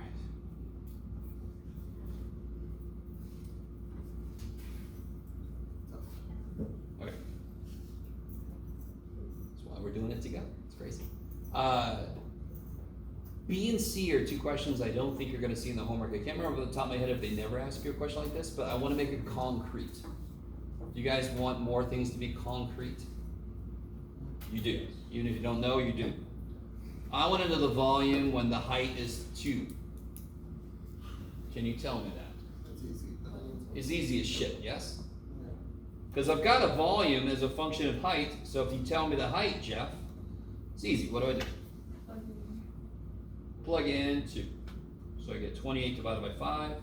Okay. That's why we're doing it together. It's crazy. B and C are two questions I don't think you're going to see in the homework. I can't remember off the top of my head if they never ask you a question like this, but I want to make it concrete. Do you guys want more things to be concrete? You do. Even if you don't know, you do. I want to know the volume when the height is 2. Can you tell me that? That's easy. It's easy as shit, yes? Yeah. Because I've got a volume as a function of height, so if you tell me the height, Jeff, it's easy. What do I do? Plug in 2. So I get 28 divided by 5,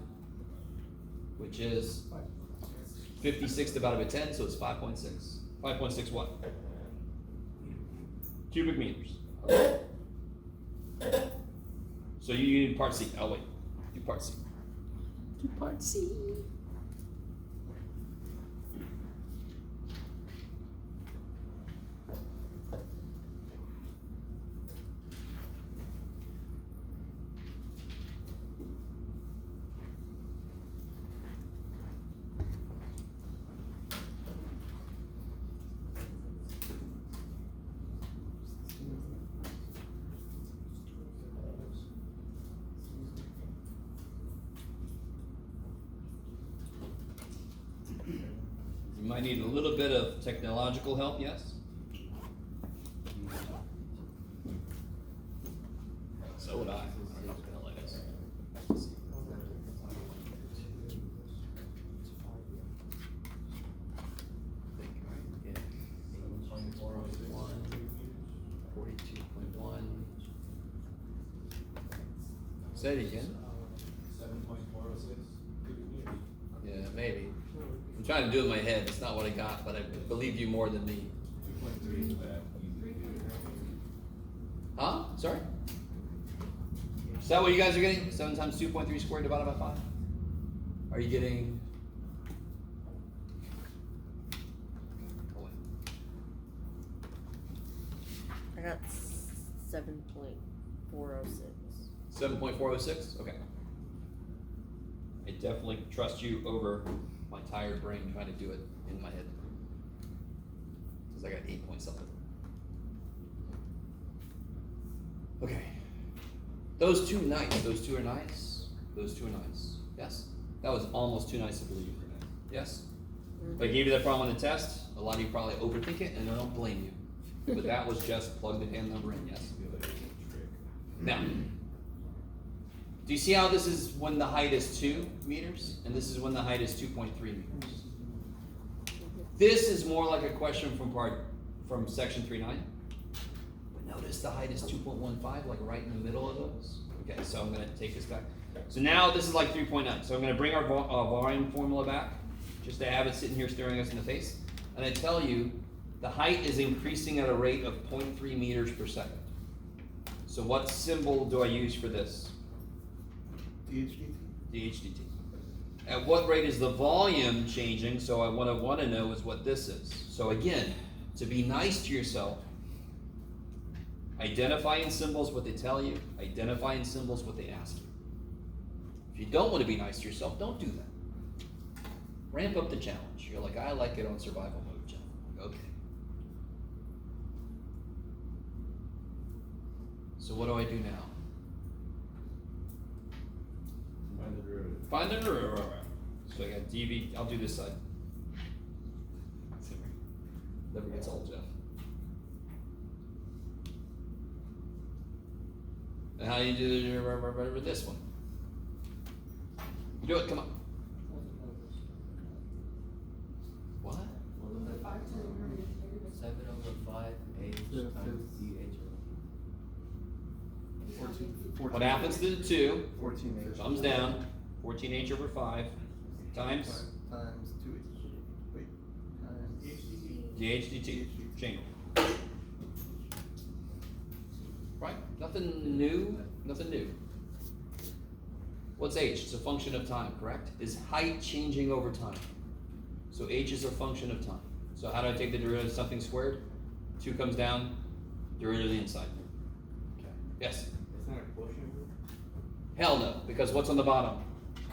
which is 56 divided by 10, so it's 5.6. 5.6 what? Cubic meters. So you need part C. Oh wait, do part C. Do part C. You might need a little bit of technological help, yes? So would I. Say it again. 7.406 cubic meters. Yeah, maybe. I'm trying to do it in my head. It's not what I got, but I believe you more than me. 2.3 is that. Huh? Sorry? Is that what you guys are getting? 7 times 2.3 squared divided by 5? Are you getting... Oh, wait. I got 7.406. 7.406? Okay. I definitely trust you over my tired brain trying to do it in my head. Because I got 8 point something. Okay. Those two nice. Those two are nice. Those two are nice. Yes? That was almost too nice to believe. Yes? If I gave you that problem on the test, a lot of you probably overthink it, and I don't blame you. But that was just plug the damn number in, yes? Now, do you see how this is when the height is 2 meters? And this is when the height is 2.3 meters. This is more like a question from section 3.9. But notice the height is 2.15, like right in the middle of those. Okay, so I'm gonna take this back. So now this is like 3.9. So I'm gonna bring our volume formula back, just to have it sitting here staring us in the face. And I tell you, the height is increasing at a rate of 0.3 meters per second. So what symbol do I use for this? DHDT. DHDT. At what rate is the volume changing? So what I want to know is what this is. So again, to be nice to yourself, identify in symbols what they tell you, identify in symbols what they ask you. If you don't want to be nice to yourself, don't do that. Ramp up the challenge. You're like, I like it on survival mode, Jeff. Okay. So what do I do now? Find the derivative. Find the derivative. So I got dv. I'll do this side. Never gets old, Jeff. And how do you do this one? You do it. Come on. What? 7/5 h Yeah, times fifth. dh. What happens to the 2? 14H. Thumbs down. 14H over 5 times Times 2H. Wait. Times. dHdt. Chain rule. Right? Nothing new. Nothing new. What's H? It's a function of time, correct? Is height changing over time? So H is a function of time. So how do I take the derivative of something squared? 2 comes down, derivative of the inside. Okay. Yes? It's not a quotient rule? Hell no, because what's on the bottom?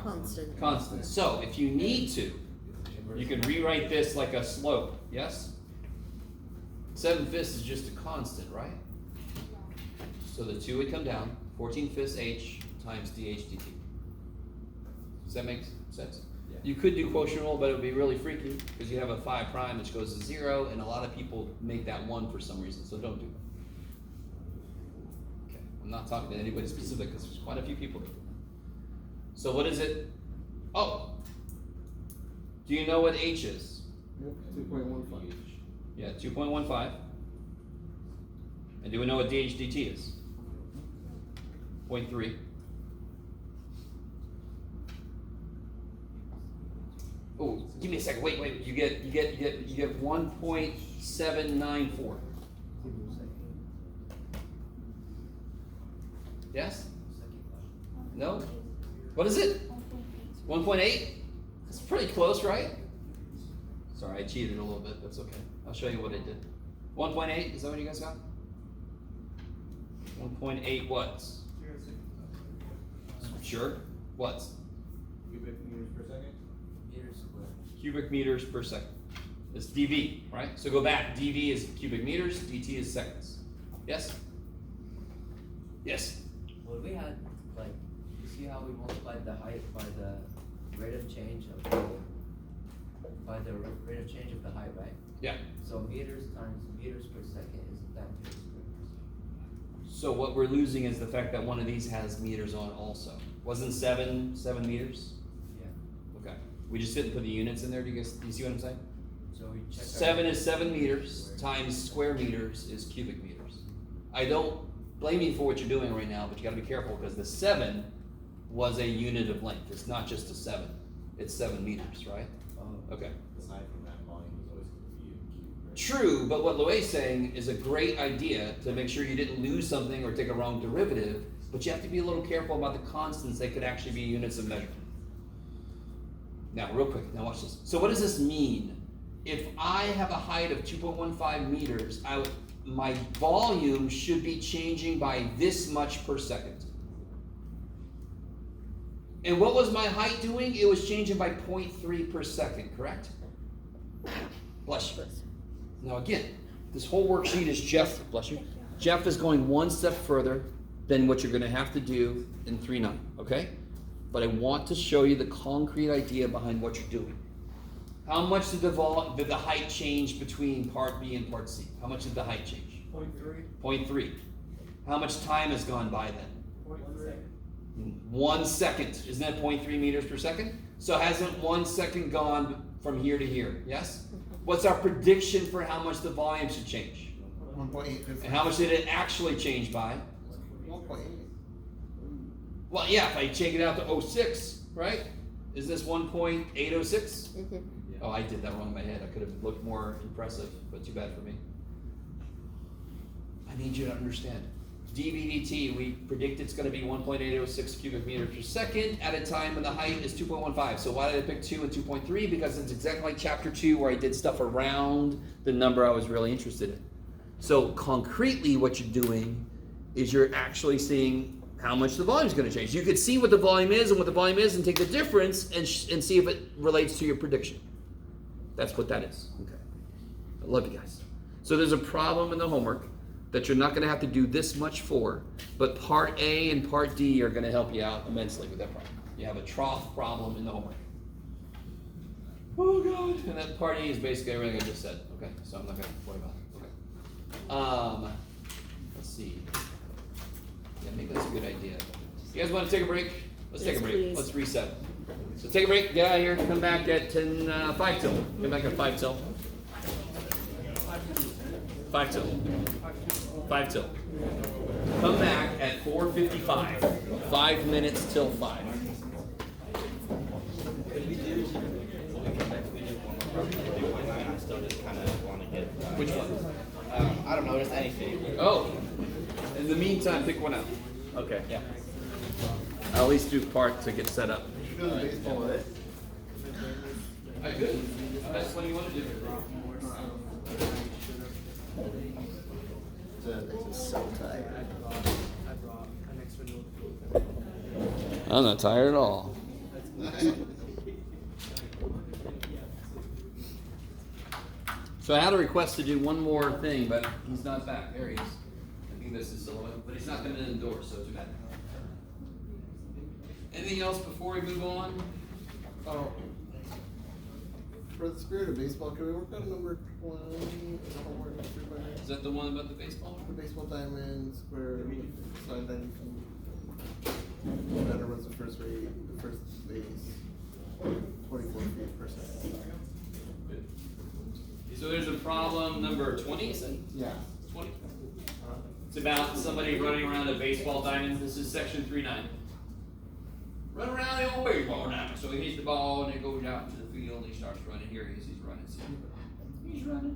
Constant. Constant. So if you need to, you can rewrite this like a slope, yes? 7/5 is just a constant, right? So the 2 would come down, 14/5 H times dH dt. Does that make sense? Yeah. You could do quotient rule, but it would be really freaky, because you have a 5 prime which goes to 0, and a lot of people make that 1 for some reason, so don't do that. Okay, I'm not talking to anybody specific, because there's quite a few people that do that. So what is it? Oh! Do you know what H is? Yep, 2.15. Yeah, 2.15. And do we know what dH dt is? 0.3. Oh, give me a second. Wait. You get 1.794. Yes? No? What is it? 1.8? It's pretty close, right? Sorry, I cheated a little bit. That's okay. I'll show you what I did. 1.8, is that what you guys got? 1.8 watts. Sure. Watts. Cubic meters per second? Meters squared. Cubic meters per second. It's dV, right? So go back. dV is cubic meters, dt is seconds. Yes? Yes? Well, we had, like, you see how we multiplied the height by the rate of change of the rate of change of the height, right? Yeah. So meters times meters per second isn't that meters per second? So what we're losing is the fact that one of these has meters on also. Wasn't 7 meters? Yeah. Okay. We just didn't put the units in there. Do you see what I'm saying? So we check. 7 is 7 meters times square meters is cubic meters. I don't blame you for what you're doing right now, but you gotta be careful because the 7 was a unit of length. It's not just a 7. It's 7 meters, right? Okay. Aside from that, volume is always going to be in cube, right? True, but what Loe's saying is a great idea to make sure you didn't lose something or take a wrong derivative, but you have to be a little careful about the constants that could actually be units of measurement. Now, real quick, now watch this. So what does this mean? If I have a height of 2.15 meters, my volume should be changing by this much per second. And what was my height doing? It was changing by 0.3 per second, correct? Bless you. Now again, this whole worksheet is Jeff, bless you. Jeff is going one step further than what you're gonna have to do in 3.9, okay? But I want to show you the concrete idea behind what you're doing. How much did the height change between part B and part C? How much did the height change? 0.3. 0.3. How much time has gone by then? 0.3. 1 second. Isn't that 0.3 meters per second? So hasn't 1 second gone from here to here? Yes? What's our prediction for how much the volume should change? 1.8. And how much did it actually change by? 1.8. Well, yeah, if I take it out to 06, right? Is this 1.806? Mhm. Oh, I did that wrong in my head. I could have looked more impressive, but too bad for me. I need you to understand. dVdt, we predict it's going to be 1.806 cubic meters per second at a time when the height is 2.15. So why did I pick 2 and 2.3? Because it's exactly like chapter 2 where I did stuff around the number I was really interested in. So concretely what you're doing is you're actually seeing how much the volume is going to change. You could see what the volume is and what the volume is and take the difference and see if it relates to your prediction. That's what that is. Okay. I love you guys. So there's a problem in the homework that you're not going to have to do this much for, but part A and part D are going to help you out immensely with that problem. You have a trough problem in the homework. Oh God. And that part E is basically everything I just said. Okay. So I'm not going to worry about it. Okay. Let's see. Yeah, maybe that's a good idea. You guys want to take a break? Let's take a break. Please. Let's reset. So take a break, get out of here, come back at 5 till. Come back at 5 till. 5 till. 5 till. Come back at 4:55. 5 minutes till 5. I still just kind of want to get. Which one? I don't know, just anything. Oh. In the meantime, pick one out. Okay. Yeah. I'll at least do part to get set up. You're doing baseball, right? I could. That's what you want to do. I'm so tired. I'm not tired at all. So I had a request to do one more thing, but he's not back. There he is. I think this is silhouette, but he's not coming indoors, so too bad. Anything else before we move on? Oh. For the spirit of baseball, can we work on number 20? Is that homework number 3 by Is that the one about the baseball? The baseball diamonds where slide that from runner runs the first base 24 feet per second. So there's a problem number 20, is it? Yeah. 20? It's about somebody running around a baseball diamond. This is section 3.9. Run around the old baseball diamond. So he hits the ball and it goes out into the field and he starts running. Here he is, he's running. See? He's running.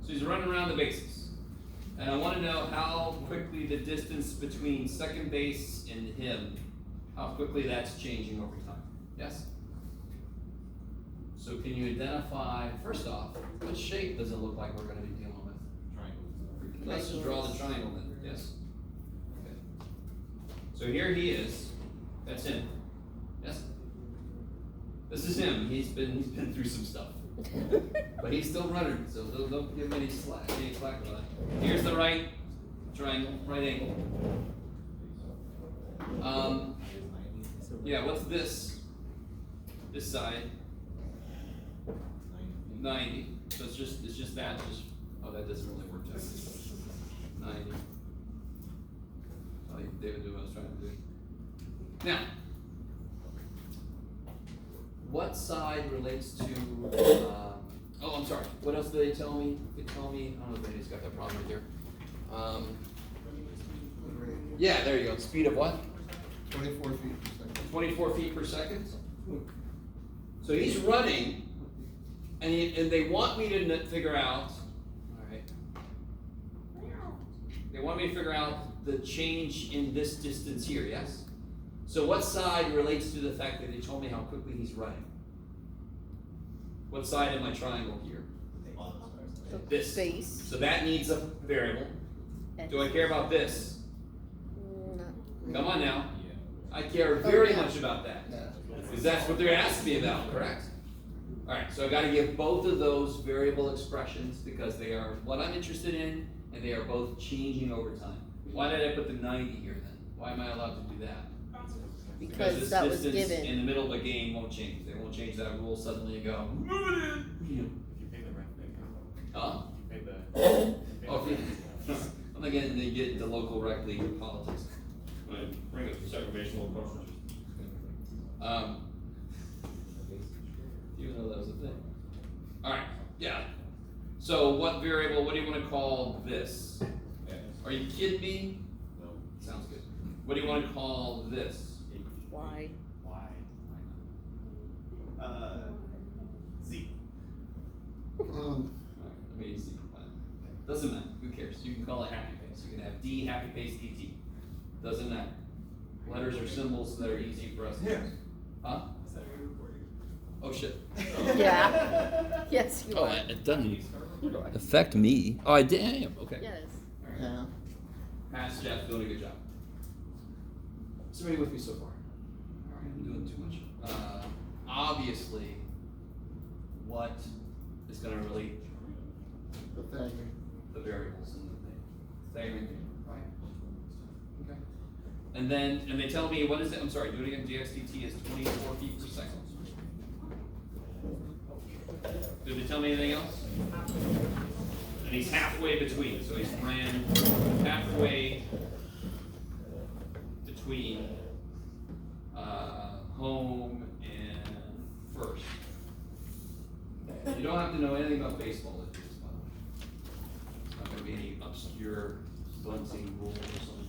So he's running around the bases. And I want to know how quickly the distance between second base and him, how quickly that's changing over time. Yes? So can you identify, first off, what shape does it look like we're going to be dealing with? Triangle. Let's just draw the triangle then, yes? Okay. So here he is, that's him, yes? This is him, he's been through some stuff. But he's still running, so don't give him any slack on it. Here's the right triangle, right angle. Yeah, what's this? This side? 90. So it's just that. Oh, that doesn't really work. Just 90. Oh, David knew what I was trying to do. Now, what side relates to? Oh, I'm sorry. What else did they tell me? They tell me. I don't know if anybody's got that problem right there. Yeah, there you go. Speed of what? 24 feet per second. 24 feet per second. So he's running. And they want me to figure out, all right, they want me to figure out the change in this distance here, yes? So what side relates to the fact that they told me how quickly he's running? What side of my triangle here? This. Base. So that needs a variable. Do I care about this? Come on now. I care very much about that. Because that's what they're asking me about, correct? Alright, so I gotta give both of those variable expressions because they are what I'm interested in and they are both changing over time. Why did I put the 90 here then? Why am I allowed to do that? Because this that was distance given. in the middle of a game won't change. They won't change that rule suddenly and go, move it in! If you pay the rent, then. Huh? If you pay the. Oh, I'm not getting to get into local rec league politics. Bring up the segregation of questions. Even though that was a thing. Alright, yeah. So what variable, what do you want to call this? Are you kidding me? No. Sounds good. What do you want to call this? Why? Why? Z. Alright, let me see. Doesn't matter. Who cares? You can call it happy face. You can have D, happy face, DT. Doesn't matter. Letters or symbols that are easy for us to use. Huh? Oh shit. Yeah. Yes, you are. It doesn't affect me. Oh, I did. Okay. Yes. Yeah. Pass Jeff, doing a good job. Is everybody with me so far? Alright, I'm doing too much. Obviously, what is going to relate The thing. the variables in the thing? Thing, right? Okay. And then, and they tell me, what is it? I'm sorry, do it again. DXDT is 24 feet per second. Did they tell me anything else? And he's halfway between, so he's ran halfway between home and first. You don't have to know anything about baseball to do this, by the way. It's not going to be any obscure bunting rule or something.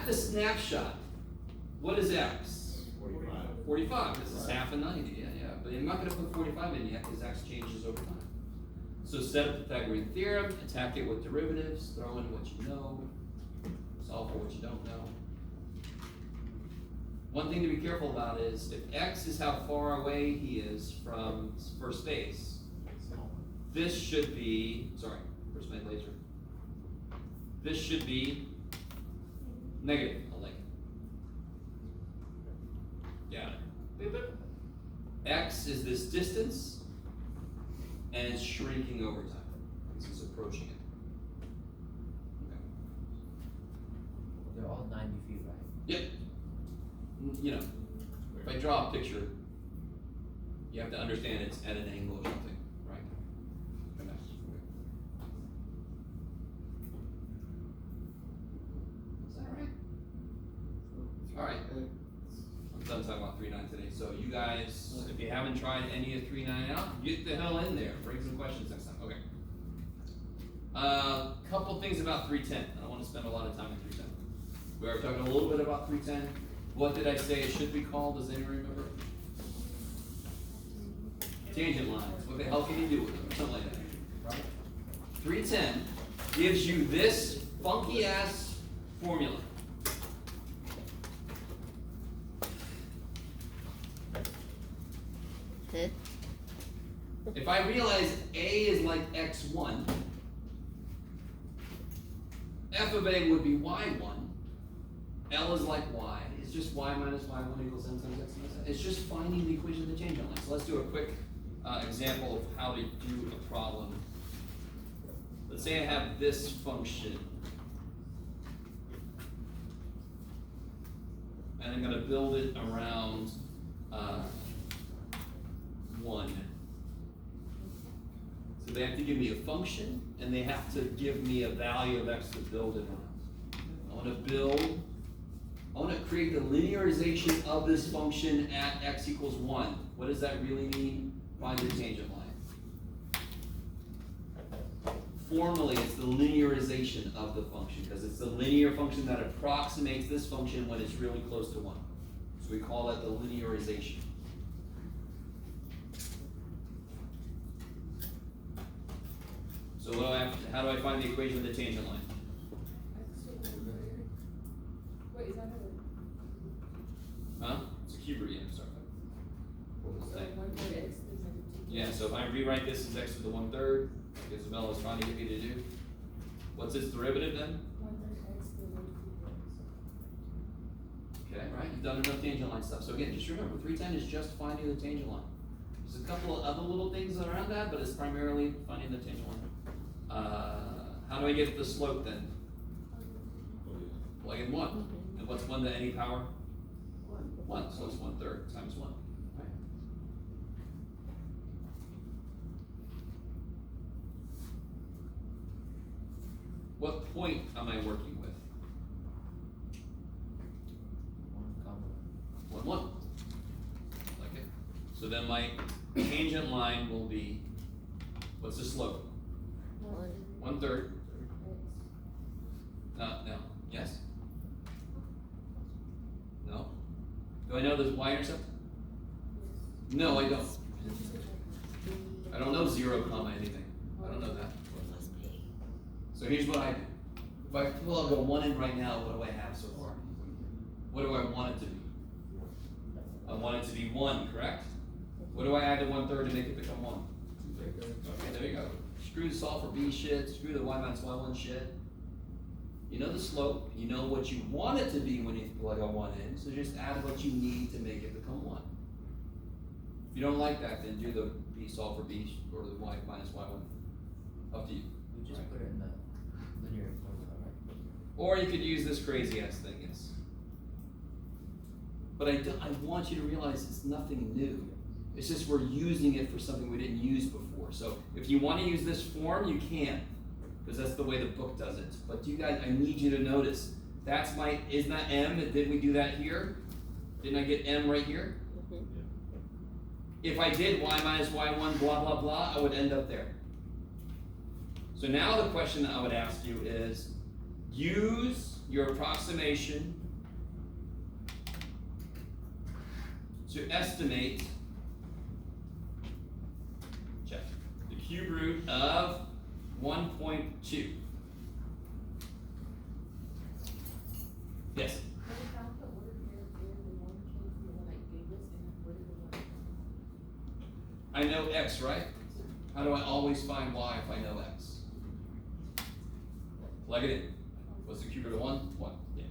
the snapshot, what is x? 45. This is half of 90, yeah. But I'm not gonna put 45 in yet, because x changes over time. So set up the Pythagorean theorem, attack it with derivatives, throw in what you know, solve for what you don't know. One thing to be careful about is, if x is how far away he is from first base, this should be, sorry, where's my laser? This should be negative, I like it. Got it. Boop, boop. X is this distance, and it's shrinking over time, because it's approaching it. Okay. They're all 90 feet, right? Yep. You know, if I draw a picture, you have to understand it's at an angle or something, right? Okay. Is that right? Alright. I'm done talking about 3.9 today. So you guys, if you haven't tried any of 3.9 out, get the hell in there. Bring some questions next time. Okay. Couple things about 3.10. I don't want to spend a lot of time on 3.10. We are talking a little bit about 3.10. What did I say it should be called? Does anyone remember? Tangent lines. What the hell can you do with them? Something like that. Right? 3.10 gives you this funky ass formula. If I realize A is like x1, f of A would be y1, L is like y, it's just y minus y1 equals n times x minus n. It's just finding the equation of the tangent line. So let's do a quick example of how to do a problem. Let's say I have this function, and I'm going to build it around 1. So they have to give me a function, and they have to give me a value of x to build it around. I want to create the linearization of this function at x equals 1. What does that really mean? Find the tangent line. Formally, it's the linearization of the function, because it's the linear function that approximates this function when it's really close to 1. So we call that the linearization. So how do I find the equation of the tangent line? Wait, is that Huh? It's a cube root, yeah, sorry. What was that? 1/3 x? Yeah, so if I rewrite this as x to the 1/3, like Isabella is trying to get me to do, what's its derivative then? 1/3 x to the 1/3. Okay, right, you've done enough tangent line stuff. So again, just remember, 3.10 is just finding the tangent line. There's a couple of other little things around that, but it's primarily finding the tangent line. How do I get the slope then? Plug in 1. And what's 1 to any power? 1, so it's 1/3 times 1. Right? What point am I working with? 1, 1. Like it. So then my tangent line will be, what's the slope? 1/3. No. Yes? No? Do I know the y-intercept? No, I don't. I don't know 0, comma anything. I don't know that. So here's what I do. If I plug a 1 in right now, what do I have so far? What do I want it to be? I want it to be 1, correct? What do I add to 1/3 to make it become 1? Okay, there you go. Screw the solve for b shit, screw the y minus y1 shit. You know the slope, you know what you want it to be when you plug a 1 in, so just add what you need to make it become 1. If you don't like that, then do the b solve for b or the y minus y1. Up to you. We just put it in the linear formula, right? Or you could use this crazy ass thing, yes. But I want you to realize it's nothing new. It's just we're using it for something we didn't use before. So if you want to use this form, you can, because that's the way the book does it. But you guys, I need you to notice, isn't that m? Did we do that here? Didn't I get m right here? Mhm. If I did y minus y1 blah blah blah, I would end up there. So now the question that I would ask you is, use your approximation to estimate, check, the cube root of 1.2. Yes? I know x, right? How do I always find y if I know x? Plug it in. What's the cube root of 1? 1. Yeah.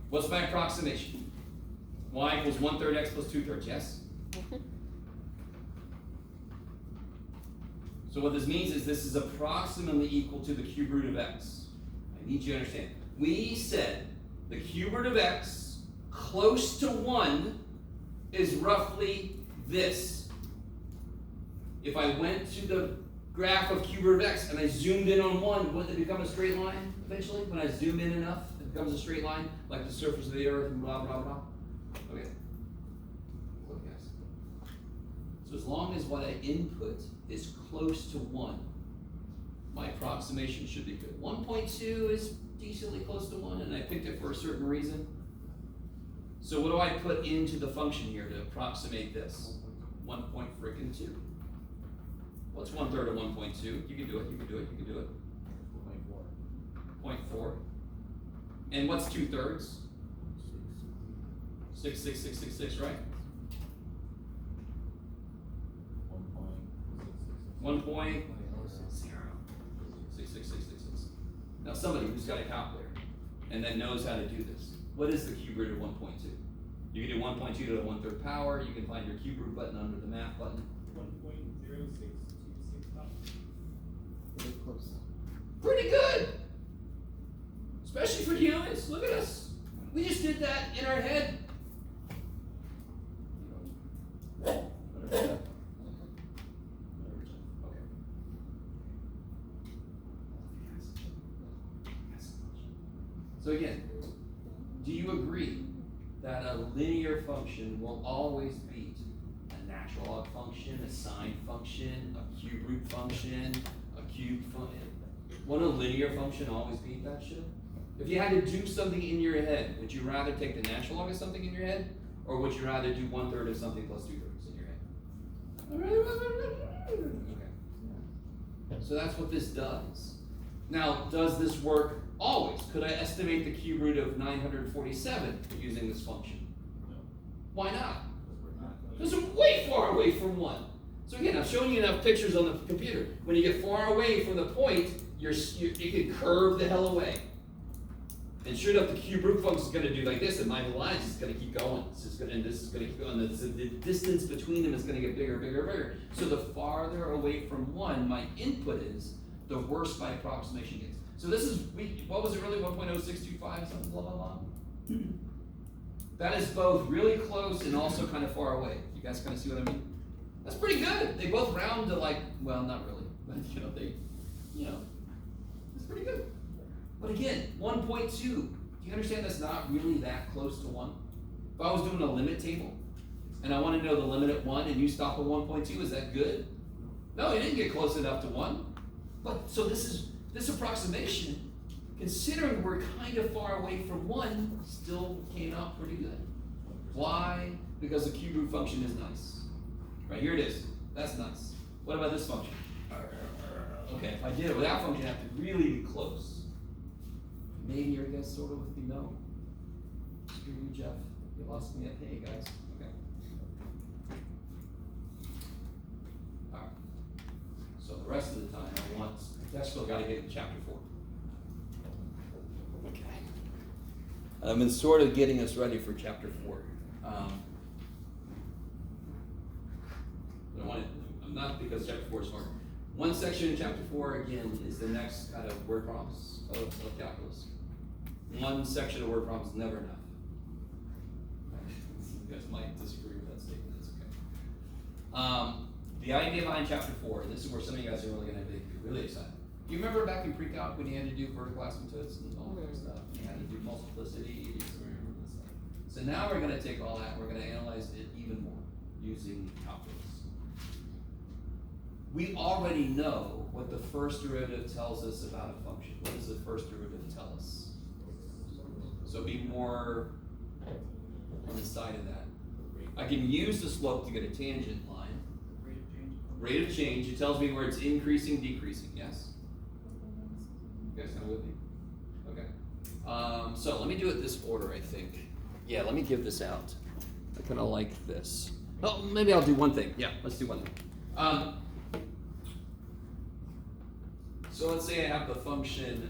What's my approximation? Y equals 1/3 x plus 2/3, yes? So what this means is this is approximately equal to the cube root of x. I need you to understand. We said the cube root of x close to 1 is roughly this. If I went to the graph of cube root of x and I zoomed in on 1, wouldn't it become a straight line eventually? When I zoom in enough, it becomes a straight line, like the surface of the earth and blah, blah, blah. Okay. Look, guys. So as long as what I input is close to 1, my approximation should be good. 1.2 is decently close to 1, and I picked it for a certain reason. So what do I put into the function here to approximate this? 1.2. What's 1/3 of 1.2? You can do it, you can do it, you can do it. 0.4. And what's 2/3? 66666, right? 1.0. 66666. Now somebody who's got a calculator and that knows how to do this. What is the cube root of 1.2? You can do 1.2 to the 1/3 power. You can find your cube root button under the math button. 1.0626. Very close. Pretty good. Especially for humans. Look at us. We just did that in our head. Okay. So again, do you agree that a linear function will always beat a natural log function, a sine function, a cube root function, a cube function? Won't a linear function always beat that shit? If you had to do something in your head, would you rather take the natural log of something in your head, or would you rather do 1/3 of something plus 2/3 in your head? Okay. So that's what this does. Now, does this work always? Could I estimate the cube root of 947 using this function? No. Why not? Because we're way far away from 1. So again, I've shown you enough pictures on the computer. When you get far away from the point, it can curve the hell away. And sure enough, the cube root function is going to do like this, and my line is just going to keep going. It's just going to, and this is going to keep going. The distance between them is going to get bigger, bigger, bigger. So the farther away from 1 my input is, the worse my approximation gets. So this is, what was it really, 1.0625, something, blah, blah, blah? That is both really close and also kind of far away. You guys kind of see what I mean? That's pretty good. They both round to like, well, not really, but it's pretty good. But again, 1.2, do you understand that's not really that close to 1? If I was doing a limit table, and I want to know the limit at 1, and you stop at 1.2, is that good? No, you didn't get close enough to 1. But, so this approximation, considering we're kind of far away from 1, still came out pretty good. Why? Because the cube root function is nice. Right, here it is. That's nice. What about this function? Okay, if I did it with that function, I have to really be close. Maybe you're guys sort of with me, no. Screw you, Jeff. You lost me at hey, guys. Okay. Alright. So the rest of the time, I still got to get to chapter 4. Okay. I've been sort of getting us ready for chapter 4. I'm not because chapter 4 is hard. One section in chapter 4, again, is the next kind of word problems of calculus. One section of word problems is never enough. You guys might disagree with that statement, it's okay. The idea behind chapter 4, and this is where some of you guys are really going to be really excited. Do you remember back in pre-calc when you had to do vertical asymptotes and all that stuff? You had to do multiplicity, you just remember this stuff. So now we're going to take all that, we're going to analyze it even more using calculus. We already know what the first derivative tells us about a function. What does the first derivative tell us? So be more on the side of that. I can use the slope to get a tangent line. Rate of change, it tells me where it's increasing, decreasing, yes? You guys kind of with me? Okay. So let me do it this order, I think. Yeah, let me give this out. I kind of like this. Oh, maybe I'll do one thing. Yeah, let's do one thing. So let's say I have the function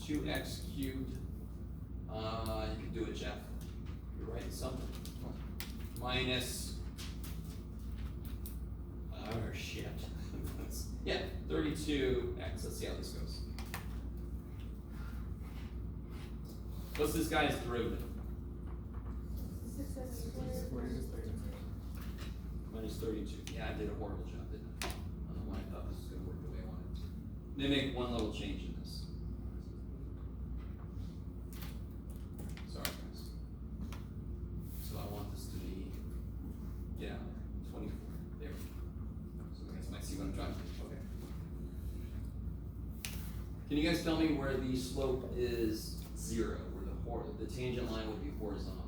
2x cubed. You can do it, Jeff. You're writing something. Minus, shit. Yeah, 32x. Let's see how this goes. What's this guy's derivative? Minus 32. Yeah, I did a horrible job, didn't I? I don't know why I thought this was going to work the way I wanted. Let me make one little change in this. Sorry, guys. So I want this to be, 24. There we go. So you guys might see what I'm trying to do. Okay. Can you guys tell me where the slope is 0, where the tangent line would be horizontal?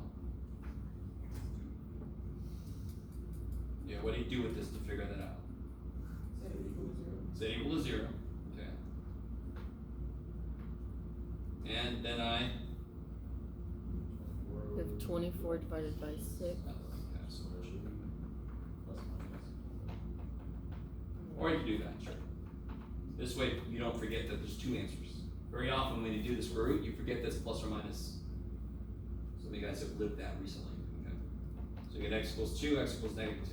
Yeah, what do you do with this to figure that out? Set equal to 0. Okay. And then I We have 24 divided by 6. Or you can do that, sure. This way you don't forget that there's 2 answers. Very often when you do the square root, you forget this plus or minus. Some of you guys have lived that recently. Okay. So you get x equals 2, x equals negative 2.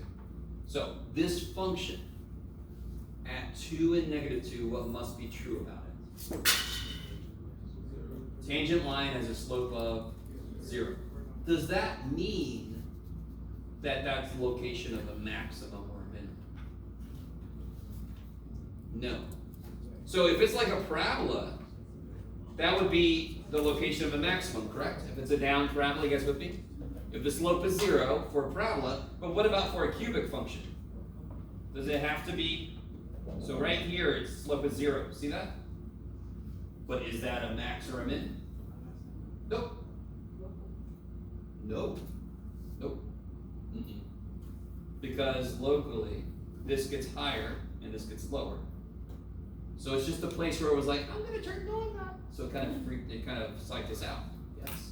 So this function at 2 and negative 2, what must be true about it? Tangent line has a slope of 0. Does that mean that that's the location of a maximum or a minimum? No. So if it's like a parabola, that would be the location of a maximum, correct? If it's a down parabola, you guys with me? If the slope is 0 for a parabola, but what about for a cubic function? Does it have to be, so right here its slope is 0, see that? But is that a max or a min? Nope. Nope. Nope. Mm-mm. Because locally, this gets higher and this gets lower. So it's just a place where it was like, I'm gonna turn, no I'm not. So it kind of psyched us out, yes.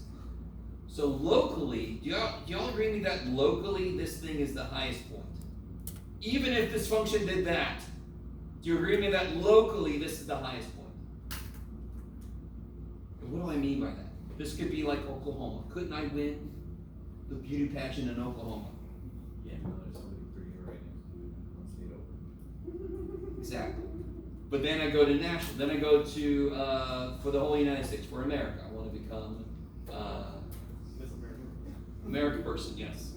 So locally, do y'all agree with me that locally this thing is the highest point? Even if this function did that, do you agree with me that locally this is the highest point? And what do I mean by that? This could be like Oklahoma. Couldn't I win the beauty pageant in Oklahoma? Yeah, no, there's somebody pretty right next to it on state open. Exactly. But then I go to national. Then I go to for the whole United States, for America. I want to become American person. Yes.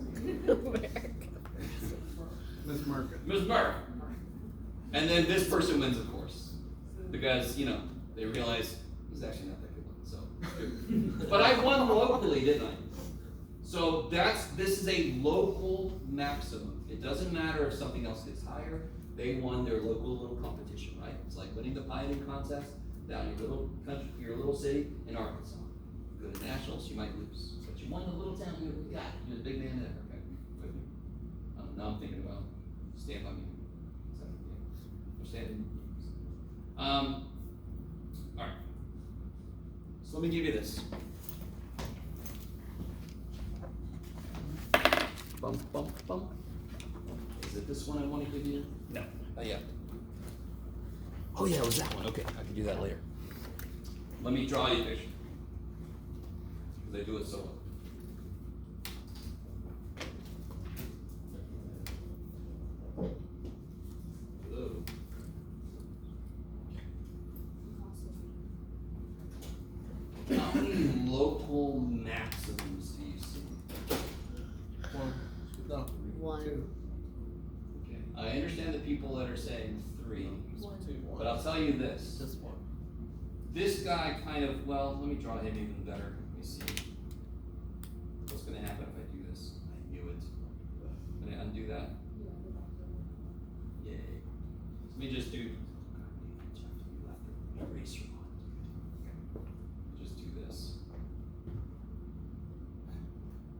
Miss Market. Miss America. And then this person wins, of course, because they realize he's actually not that good one. So, but I won locally, didn't I? So this is a local maximum. It doesn't matter if something else gets higher. They won their local little competition, right? It's like winning the pie eating contest down your little country, your little city in Arkansas. You go to nationals, you might lose, but you won the little town. You got it. You're the big man there. Okay, with me. Now I'm thinking about stand by me. Understand? All right. So let me give you this. Bump, bump, bump. Is it this one I want to give you? No, not yet. Oh yeah, it was that one. Okay, I can do that later. Let me draw you a picture. Because they do it so well. Hello. How many local maximums do you see? No. 1. 2. Okay. I understand the people that are saying 3, 2. but I'll tell you this. Just 1. This guy kind of, well, let me draw him even better. Let me see. What's going to happen if I do this? I knew it. Can I undo that? Yay. So me just do. Eraser on. Just do this.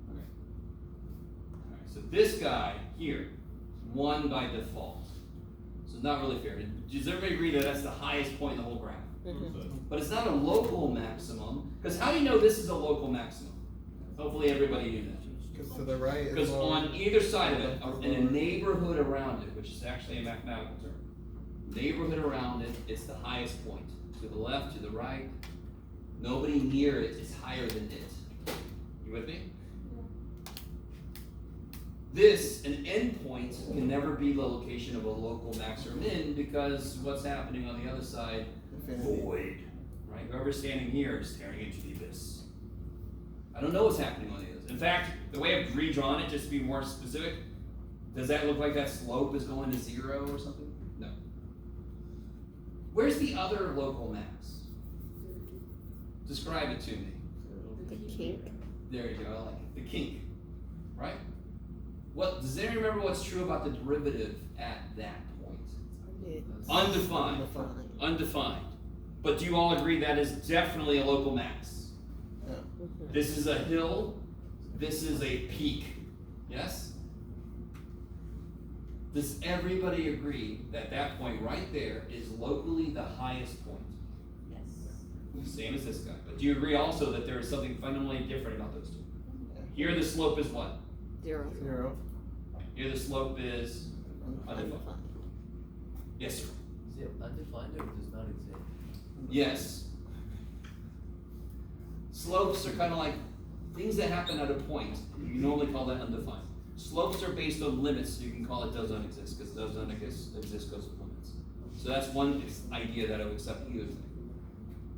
Okay. Alright, so this guy here won by default. So it's not really fair. Does everybody agree that that's the highest point in the whole graph? But it's not a local maximum, because how do you know this is a local maximum? Hopefully everybody knew that. Because to the right is Because lower. on either side of it, in a neighborhood around it, which is actually a mathematical term, neighborhood around it, it's the highest point. To the left, to the right, nobody near it is higher than it. You with me? This, an endpoint, can never be the location of a local max or min, because what's happening on the other side? Infinity. Void. Right? Whoever's standing here is staring into the abyss. I don't know what's happening on the other side. In fact, the way I've redrawn it, just to be more specific, does that look like that slope is going to 0 or something? No. Where's the other local max? Describe it to me. The kink. There you go, I like it. The kink. Right? What does anyone remember what's true about the derivative at that point? It's Undefined. Undefined. But do you all agree that is definitely a local max? Yeah. This is a hill, this is a peak. Yes? Does everybody agree that that point right there is locally the highest point? Yes. Same as this guy. But do you agree also that there is something fundamentally different about those two? Here the slope is what? 0. 0. Here the slope is undefined. Yes, sir. Is it undefined or does not exist? Yes. Slopes are kind of like things that happen at a point. You normally call that undefined. Slopes are based on limits, so you can call it does not exist, because does not exist because of limits. So that's one idea that I would accept you as.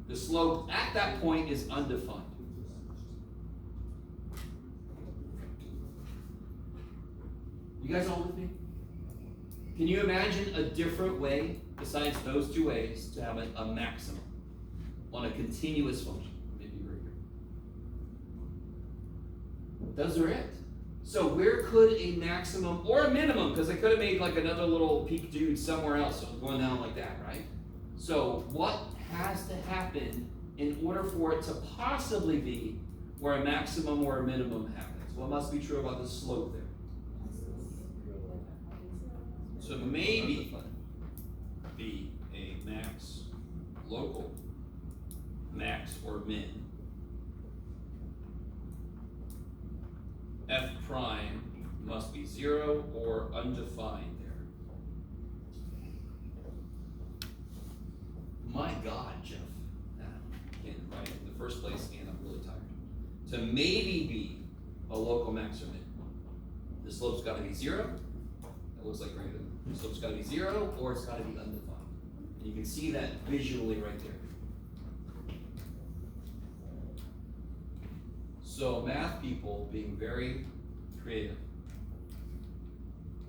The slope at that point is undefined. You guys all with me? Can you imagine a different way besides those two ways to have a maximum on a continuous function? Maybe right here. Those are it. So where could a maximum or a minimum, because I could have made like another little peak dude somewhere else, so going down like that, right? So what has to happen in order for it to possibly be where a maximum or a minimum happens? What must be true about the slope there? So maybe be a max local, max or min. F prime must be 0 or undefined there. My God, Jeff. I can't write it in the first place and I'm really tired. To maybe be a local max or min. The slope's got to be 0. That looks like right there. The slope's got to be 0 or it's got to be undefined. And you can see that visually right there. So math people being very creative,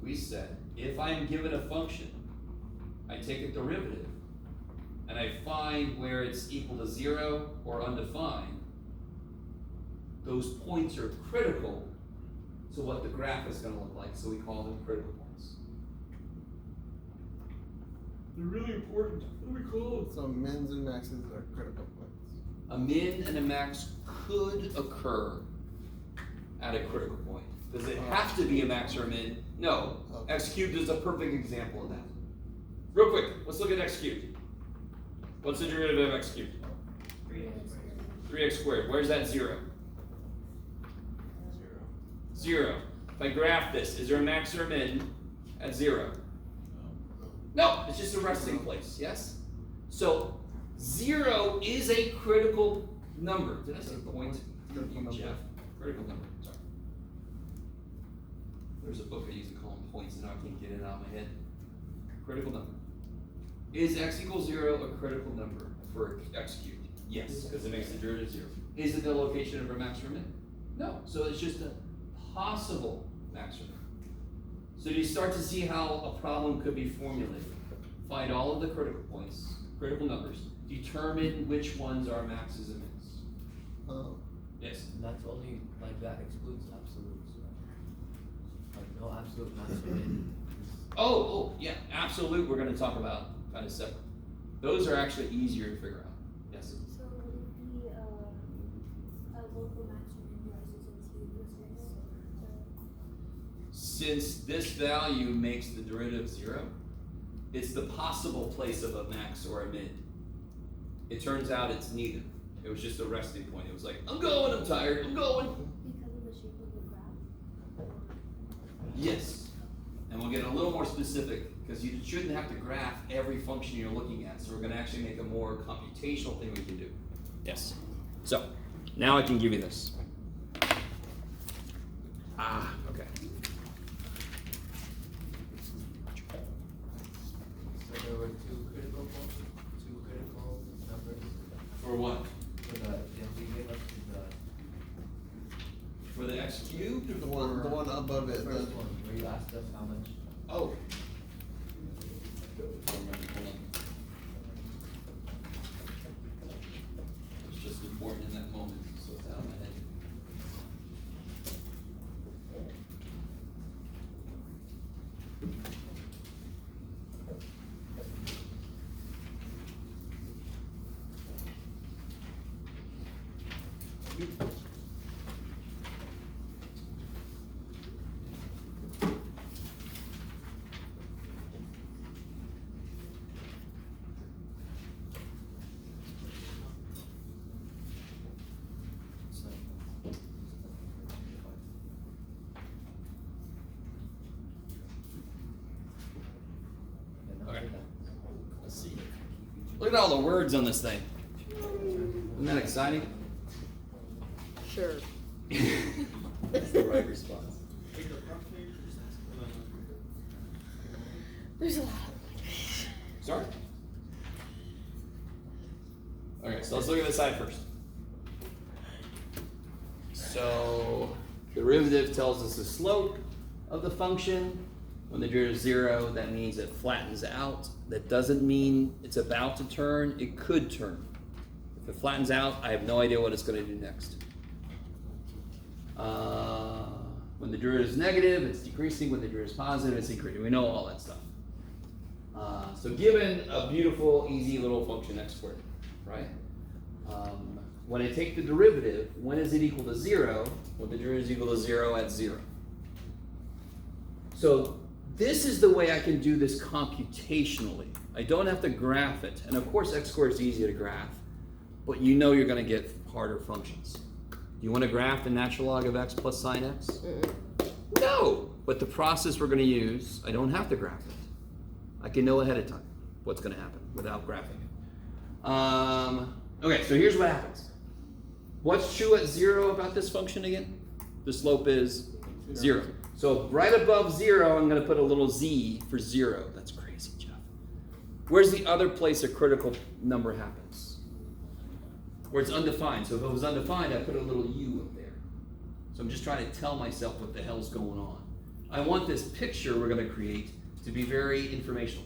we said, if I'm given a function, I take a derivative, and I find where it's equal to 0 or undefined, those points are critical to what the graph is going to look like, so we call them critical points. They're really important. What do we call them? So mins and maxes are critical points. A min and a max could occur at a critical point. Does it have to be a max or a min? No. Okay. X cubed is a perfect example of that. Real quick, let's look at x cubed. What's the derivative of x cubed? 3x squared. Where's that 0? 0. If I graph this, is there a max or a min at 0? No, it's just a resting place, yes? So 0 is a critical number. Did I say point? Critical number. Jeff. Critical number, sorry. There's a book I used to call them points and now I can't get it out of my head. Critical number. Is x equals 0 a critical number for x cubed? Yes, because it makes the derivative 0. Is it the location of a max or min? No, so it's just a possible max or min. So do you start to see how a problem could be formulated? Find all of the critical points, critical numbers, determine which ones are maxes and mins. Oh. Yes? And that's only, like, that excludes absolutes, right? Like, no absolute max or min is Oh, yeah, absolute. We're going to talk about kind of separate. Those are actually easier to figure out. Yes. So would it be a local maximum linearization Since this value makes the derivative 0, it's the possible place of a max or a min. It turns out it's neither. It was just a resting point. It was like, I'm going, I'm tired, I'm going. because of the shape of the graph? Yes. And we'll get a little more specific because you shouldn't have to graph every function you're looking at. So we're going to actually make a more computational thing we can do. Yes. So now I can give you this. Okay. So there were two critical numbers For what? for the we gave us For the x cubed? The one above the it. first one where you asked us how much. Oh. It's just important in that moment, so it's out of my head. Okay. Let's see. Look at all the words on this thing. Isn't that exciting? Sure. That's the right response. There's a lot. Sorry? Okay, so let's look at this side first. So, derivative tells us the slope of the function. When the derivative is 0, that means it flattens out. That doesn't mean it's about to turn. It could turn. If it flattens out, I have no idea what it's going to do next. When the derivative is negative, it's decreasing. When the derivative is positive, it's increasing. We know all that stuff. So given a beautiful, easy little function x squared, right? When I take the derivative, when is it equal to 0? When the derivative is equal to 0 at 0. So this is the way I can do this computationally. I don't have to graph it. And of course, x squared is easy to graph, but you know you're going to get harder functions. Do you want to graph the natural log of x plus sine x? No, but the process we're going to use, I don't have to graph it. I can know ahead of time what's going to happen without graphing it. Okay, so here's what happens. What's true at 0 about this function again? The slope is 0. So right above 0, I'm going to put a little z for 0. That's crazy, Jeff. Where's the other place a critical number happens? Where it's undefined. So if it was undefined, I put a little u up there. So I'm just trying to tell myself what the hell's going on. I want this picture we're going to create to be very informational.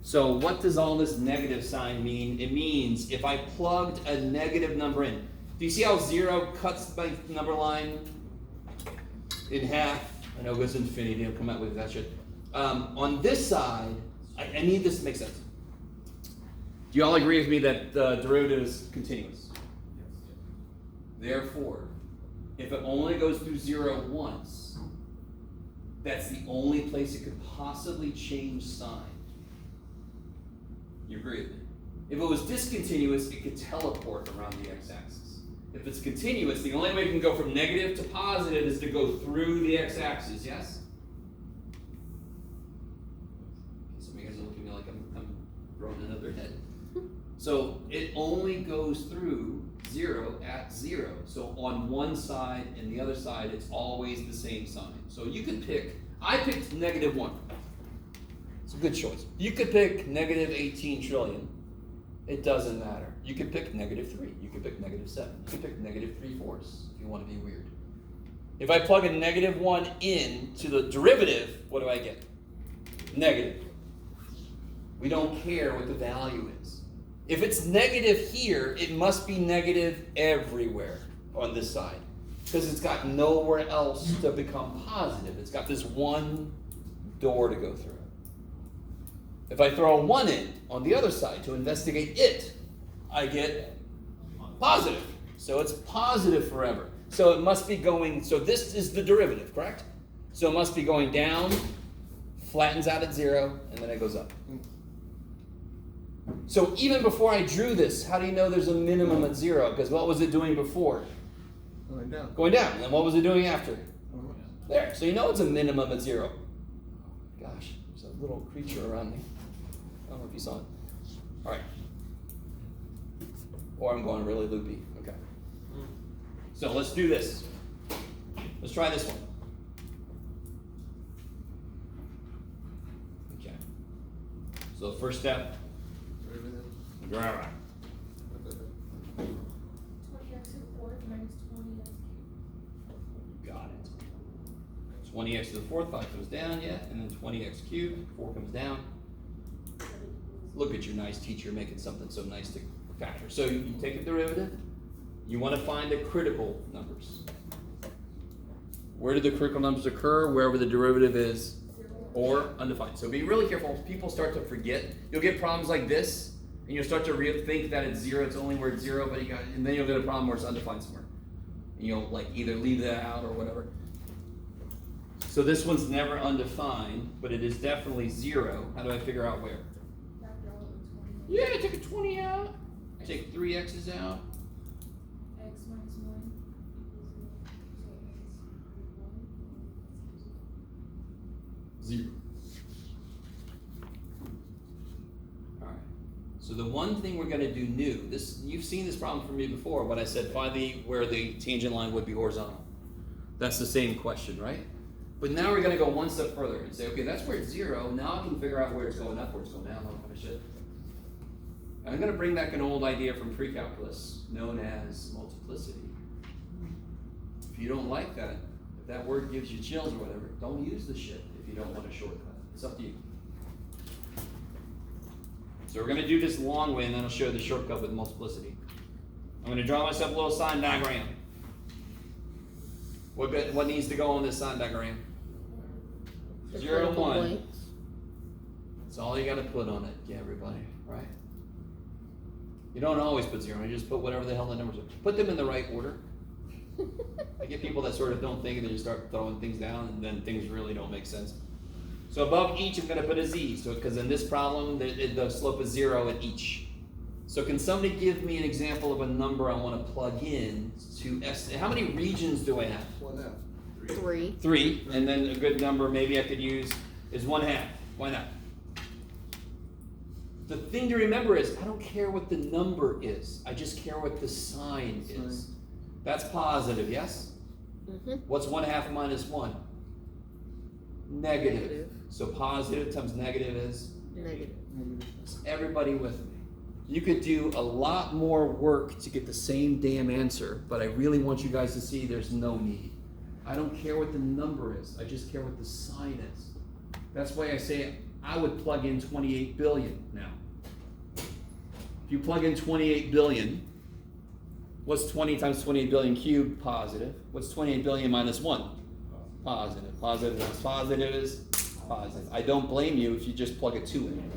So what does all this negative sign mean? It means if I plugged a negative number in. Do you see how 0 cuts my number line in half? I know it goes infinity, I'll come out with that shit. On this side, I need this to make sense. Do you all agree with me that the derivative is continuous? Therefore, if it only goes through 0 once, that's the only place it could possibly change sign. You agree with me? If it was discontinuous, it could teleport around the x-axis. If it's continuous, the only way it can go from negative to positive is to go through the x-axis, yes? Some of you guys are looking at me like I'm throwing another head. So it only goes through 0 at 0. So on one side and the other side, it's always the same sign. So you could pick, I picked -1. It's a good choice. You could pick -18 trillion. It doesn't matter. You could pick -3. You could pick -7. You could pick -3/4 if you want to be weird. If I plug a -1 in to the derivative, what do I get? Negative. We don't care what the value is. If it's negative here, it must be negative everywhere on this side, because it's got nowhere else to become positive. It's got this one door to go through. If I throw a 1 in on the other side to investigate it, I get positive. So it's positive forever. So it must be going, so this is the derivative, correct? So it must be going down, flattens out at 0, and then it goes up. So even before I drew this, how do you know there's a minimum at 0? Because what was it doing before? Going down. Going down. And then what was it doing after? There. So you know it's a minimum at 0. Gosh, there's a little creature around me. I don't know if you saw it. All right. Or I'm going really loopy. Okay. So let's do this. Let's try this one. Okay. So the first step. Right. 20x to the fourth minus 20x cubed. Got it. 20x to the fourth, 5 comes down, yeah, and then 20x cubed, 4 comes down. Look at your nice teacher making something so nice to factor. So you take a derivative, you want to find the critical numbers. Where do the critical numbers occur? Wherever the derivative is, or undefined. So be really careful. People start to forget. You'll get problems like this, and you'll start to think that it's 0, it's only where it's 0, but and then you'll get a problem where it's undefined somewhere. And you'll like either leave that out or whatever. So this one's never undefined, but it is definitely 0. How do I figure out where? Yeah, I take a 20 out. I take 3 x's out. X minus 1 0. All right. So the one thing we're going to do new, this you've seen this problem from me before, when I said find where the tangent line would be horizontal. That's the same question, right? But now we're going to go one step further and say, okay, that's where it's 0. Now I can figure out where it's going up, where it's going down, all kind of shit. And I'm going to bring back an old idea from pre-calculus known as multiplicity. If you don't like that, if that word gives you chills or whatever, don't use the shit if you don't want a shortcut. It's up to you. So we're going to do this long way, and then I'll show you the shortcut with multiplicity. I'm going to draw myself a little sign diagram. What needs to go on this sign diagram? 0, 1. That's all you got to put on it, yeah, everybody, right? You don't always put 0. You just put whatever the hell the numbers are. Put them in the right order. I get people that sort of don't think and they just start throwing things down, and then things really don't make sense. So above each, I'm going to put a z. So because in this problem, the slope is 0 at each. So can somebody give me an example of a number I want to plug in to estimate? How many regions do I have? 1/2. 3. 3, and then a good number maybe I could use is 1/2. Why not? The thing to remember is I don't care what the number is. I just care what the sign is. That's positive, yes? Mm-hmm. What's 1/2 minus 1? Negative. Negative. So positive times negative is? Negative. Is everybody with me? You could do a lot more work to get the same damn answer, but I really want you guys to see there's no need. I don't care what the number is. I just care what the sign is. That's why I say I would plug in 28 billion now. If you plug in 28 billion, what's 20 times 28 billion cubed? Positive. What's 28 billion minus 1? Positive. Positive times positive is positive. I don't blame you if you just plug a 2 in.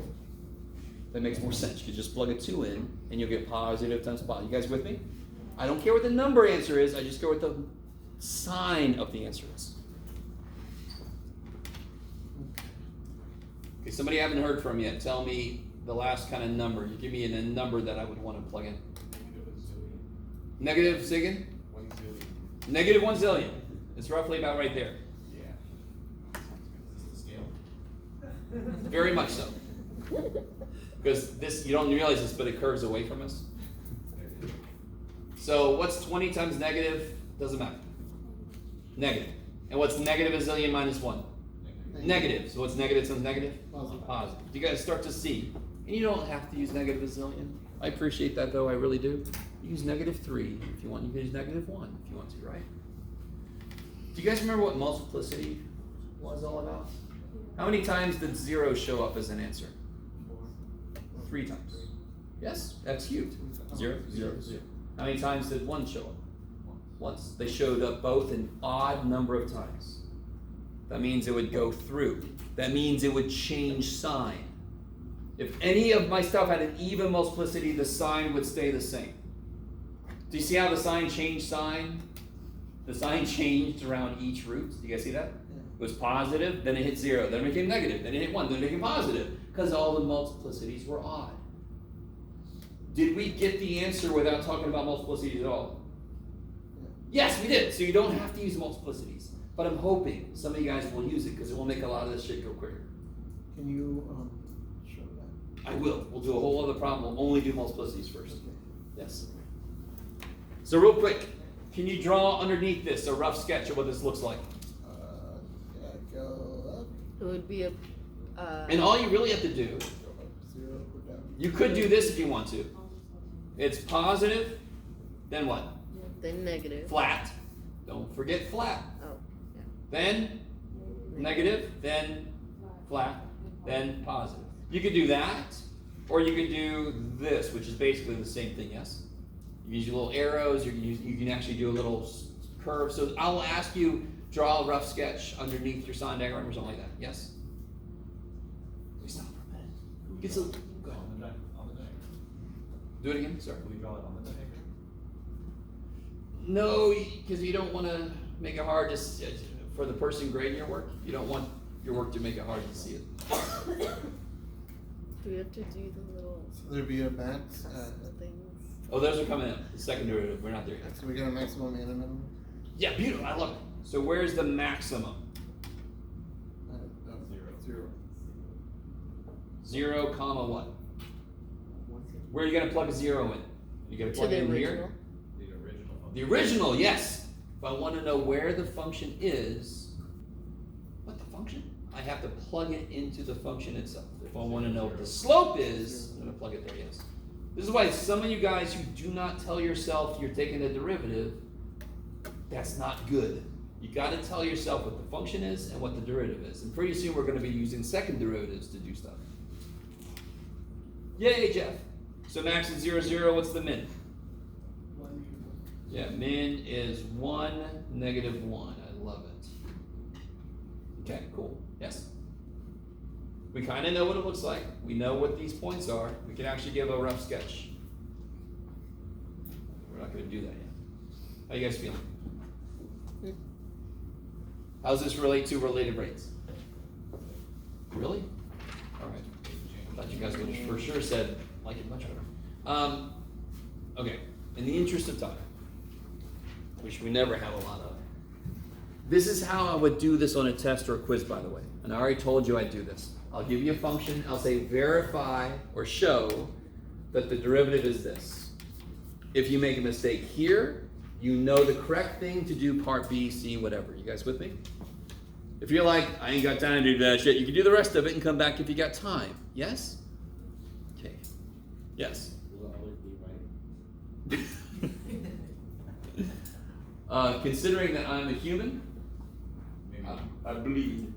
That makes more sense. You just plug a 2 in and you'll get positive times positive. You guys with me? I don't care what the number answer is. I just care what the sign of the answer is. Okay, somebody I haven't heard from yet. Tell me the last kind of number. You give me a number that I would want to plug in. Negative, say again? 1 zillion. Negative 1 zillion. It's roughly about right there. Yeah. Is this the scale? Very much so. Because this, you don't realize this, but it curves away from us. So what's 20 times negative? Doesn't matter. Negative. And what's negative a zillion minus 1? Negative. So what's negative times negative? Positive. You guys start to see. And you don't have to use negative a zillion. I appreciate that though, I really do. You use negative 3 if you want. You can use negative 1 if you want to, right? Do you guys remember what multiplicity was all about? How many times did 0 show up as an answer? 3 times. Yes? X cubed. 0, 0, 0. How many times did 1 show up? Once. They showed up both an odd number of times. That means it would go through. That means it would change sign. If any of my stuff had an even multiplicity, the sign would stay the same. Do you see how the sign changed sign? The sign changed around each root. Do you guys see that? It was positive, then it hit 0, then it became negative, then it hit 1, then it became positive, because all the multiplicities were odd. Did we get the answer without talking about multiplicities at all? Yes, we did. So you don't have to use multiplicities. But I'm hoping some of you guys will use it, because it will make a lot of this shit go quicker. Can you show that? I will. We'll do a whole other problem. We'll only do multiplicities first. Okay. Yes. So real quick, can you draw underneath this a rough sketch of what this looks like? Yeah, go up. It would be a, And all you really have to do, Go up 0, go down. you could do this if you want to. It's positive, then what? then negative. Flat. Don't forget flat. Oh, yeah. Then negative, then flat, then positive. You could do that, or you could do this, which is basically the same thing, yes? You use your little arrows, you can actually do a little curve. So I'll ask you, draw a rough sketch underneath your sign diagram or something like that, yes? Let me stop for a minute. Get some, go ahead. On the diagram. Do it again, sorry. Will we draw it on the diagram? No, because you don't want to make it hard for the person grading your work. You don't want your work to make it hard to see it. Do we have to do the little So there'd be a max. things? Oh, those are coming in. The second derivative, we're not there yet. So we got a maximum and a minimum. Yeah, beautiful. I love it. So where's the maximum? 0. 0, comma what? Where are you gonna plug a 0 in? You gonna To plug the it in original? here? The original function. The original, yes. If I want to know where the function is, what the function? I have to plug it into the function itself. If I want to know what the slope is, I'm gonna plug it there, yes. This is why some of you guys who do not tell yourself you're taking a derivative, that's not good. You got to tell yourself what the function is and what the derivative is. And pretty soon we're going to be using second derivatives to do stuff. Yay, Jeff. So max is 0, 0. What's the min? 1, Yeah, min is 1, negative 1. I love it. Okay, cool. Yes? We kind of know what it looks like. We know what these points are. We can actually give a rough sketch. We're not going to do that yet. How you guys feeling? How does this relate to related rates? Really? All right. I thought you guys would for sure said like it much better. Okay. In the interest of time, which we never have a lot of, this is how I would do this on a test or a quiz, by the way. And I already told you I'd do this. I'll give you a function. I'll say verify or show that the derivative is this. If you make a mistake here, you know the correct thing to do part B, C, whatever. You guys with me? If you're like, I ain't got time to do that shit, you can do the rest of it and come back if you got time. Yes? Okay. Yes. Will it always be right? Considering that I'm a human, Maybe. I bleed.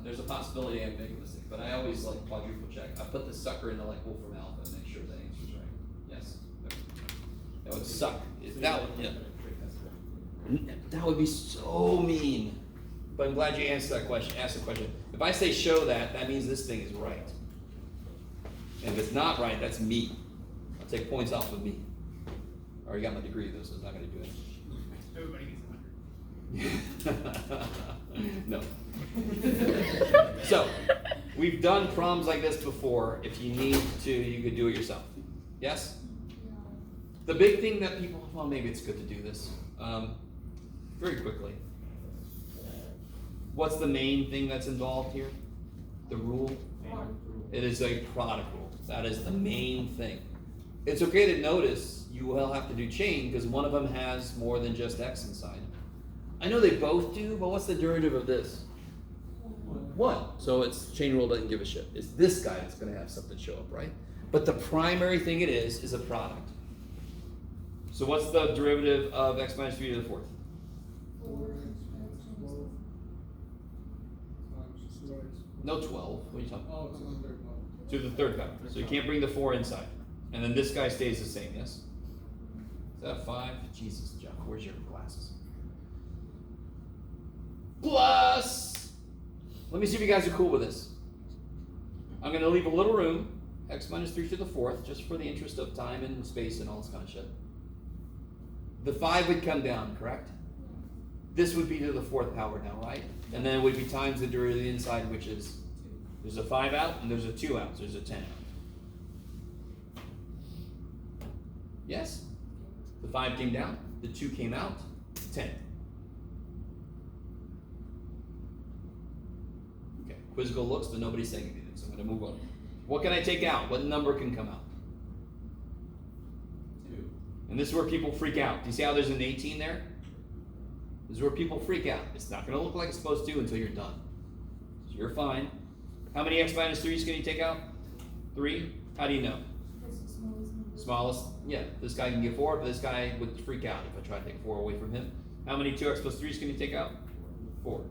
There's a possibility I make a mistake, but I always like quadruple check. I put the sucker into like Wolfram Alpha and make sure the answer's right. Yes. That would suck. That would be so mean. But I'm glad you asked the question. If I say show that, that means this thing is right. And if it's not right, that's me. I'll take points off of me. I already got my degree though, so it's not going to do it. Everybody gets 100. No. So, we've done problems like this before. If you need to, you could do it yourself. Yes? The big thing that people, well, maybe it's good to do this very quickly. What's the main thing that's involved here? The rule? It is a product rule. That is the main thing. It's okay to notice you will have to do chain because one of them has more than just x inside. I know they both do, but what's the derivative of this? 1. So it's chain rule doesn't give a shit. It's this guy that's going to have something show up, right? But the primary thing it is a product. So what's the derivative of x minus 3 to the 4th? 4. No 12. What are you talking about? Oh, it's in the third one. To the 3rd power. So you can't bring the 4 inside. And then this guy stays the same, yes? Is that 5? Jesus, John, where's your glasses? plus, let me see if you guys are cool with this. I'm gonna leave a little room, x minus 3 to the 4th, just for the interest of time and space and all this kind of shit. The 5 would come down, correct? This would be to the 4th power now, right? And then it would be times the derivative inside, which is, there's a 5 out and there's a 2 out, so there's a 10 out. Yes? The 5 came down, the 2 came out, 10. Okay, quizzical looks, but nobody's saying anything, so I'm gonna move on. What can I take out? What number can come out? 2. And this is where people freak out. Do you see how there's an 18 there? This is where people freak out. It's not gonna look like it's supposed to until you're done. So you're fine. How many x minus 3's can you take out? 3? How do you know? That's the smallest number. Smallest? Yeah, this guy can get 4, but this guy would freak out if I try to take 4 away from him. How many 2x plus 3's can you take out? 4.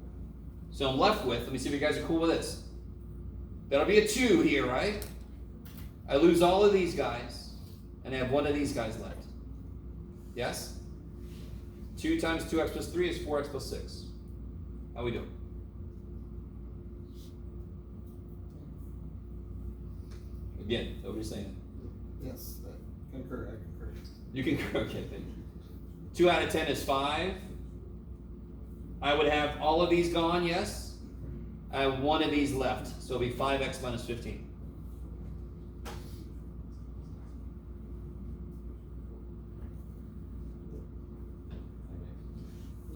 So I'm left with, let me see if you guys are cool with this. That'll be a 2 here, right? I lose all of these guys, and I have one of these guys left. Yes? 2 times 2x plus 3 is 4x plus 6. How we doing? Again, nobody's saying it. Yes, I concur. You can, okay, thank you. 2 out of 10 is 5. I would have all of these gone, yes? I have one of these left, so it'll be 5x minus 15.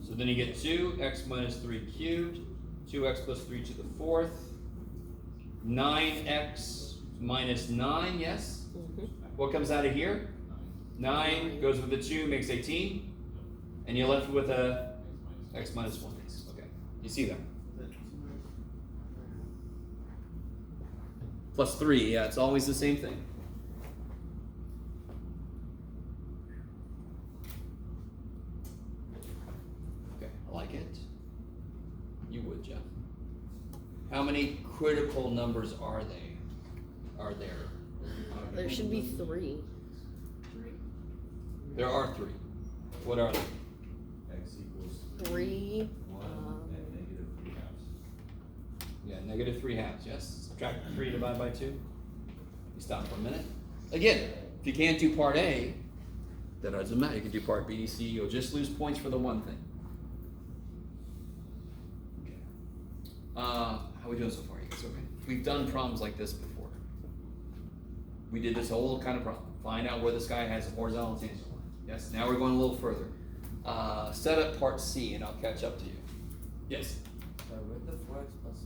So then you get 2x minus 3 cubed, 2x plus 3 to the 4th, 9x minus 9, yes? What comes out of here? 9 goes with the 2, makes 18, and you're left with a x minus 1. Okay, you see that? Plus 3, yeah, it's always the same thing. Okay, I like it. You would, Jeff. How many critical numbers are there? There should be 3. There are 3. What are they? X equals 3. 1 and negative 3 halves. Yeah, negative 3 halves, yes? Subtract 3 divided by 2. You stop for a minute. Again, if you can't do part A, that doesn't matter. You can do part B, C. You'll just lose points for the one thing. Okay. How are we doing so far, you guys? Okay. We've done problems like this before. We did this whole kind of problem. Find out where this guy has a horizontal and tangent line. Yes, now we're going a little further. Set up part C and I'll catch up to you. Yes? So with the 4x plus